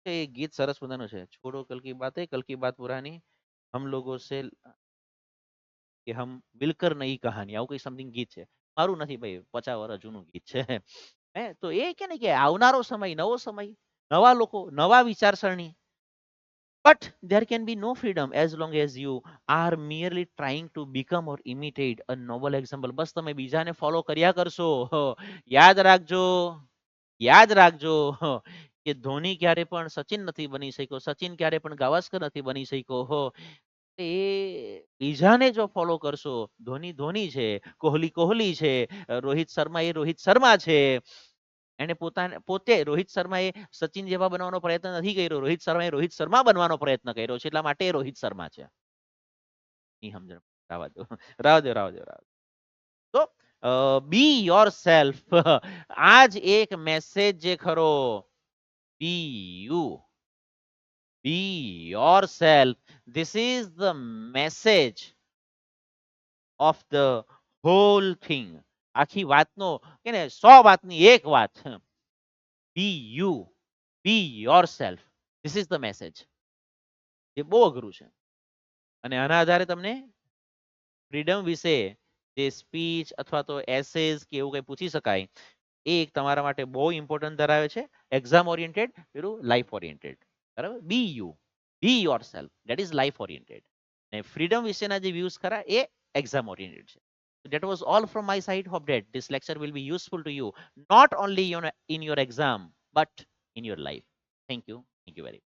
એ ગીત સરસ મજાનું છે, છોડો કલ કી બાત પુરાની, હમ લોગો સે કે હમ મિલકર નઈ કહાની, આવું કઈ સમથિંગ ગીત છે. મારું નથી ભાઈ, 50 વર્ષ જૂનું ગીત છે. તો એ કે ને કે આવનારો સમય, નવો સમય, નવા લોકો, નવા વિચારસરણી. But there can be no freedom as long as you are merely trying to become or imitate a noble example. બસ તમે બીજાને ફોલો કર્યા કરશો. યાદ રાખજો, યાદ રાખજો કે ધોની ક્યારે પણ સચિન નથી બની શક્યો, સચિન ક્યારે પણ ગાવસ્કર નથી બની શક્યો. એ બીજાને જો ફોલો કરશો, ધોની ધોની છે, કોહલી કોહલી છે, રોહિત શર્મા એ રોહિત શર્મા છે, એને પોતે રોહિત શર્માએ સચિન જેવા બનવાનો પ્રયત્ન નથી કર્યો. રોહિત શર્માએ રોહિત શર્મા બનવાનો પ્રયત્ન કર્યો છે, એટલા માટે એ રોહિત શર્મા છે. નહીં સમજણ, રાવા દો રાવા દો રાવા દો રાવા દો. તો બી યોર સેલ્ફ આ જ એક મેસેજ જે ખરો, be yourself, this is the message of the whole thing. આખી વાતનો કે ને 100 વાતની એક વાત, be yourself, this is the message. એ બહુ અઘરું છે અને આના આધારે તમને ફ્રીડમ વિશે જે સ્પીચ અથવા તો એસેઝ કે એવું કંઈ પૂછી શકાય, એ એક તમારા માટે બહુ ઇમ્પોર્ટન્ટ ધરાવે છે. એક્ઝામ ઓરિએન્ટેડ પેલું લાઈફ ઓરિએન્ટેડ. બરાબર, બી your self, that is life oriented. અને ફ્રીડમ વિશેના જે વ્યૂઝ ખરા એ એક્ઝામ ઓરિએન્ટેડ છે. That was all from my side. Hope that this lecture will be useful to you, not only in your exam, but in your life. Thank you. Thank you very much.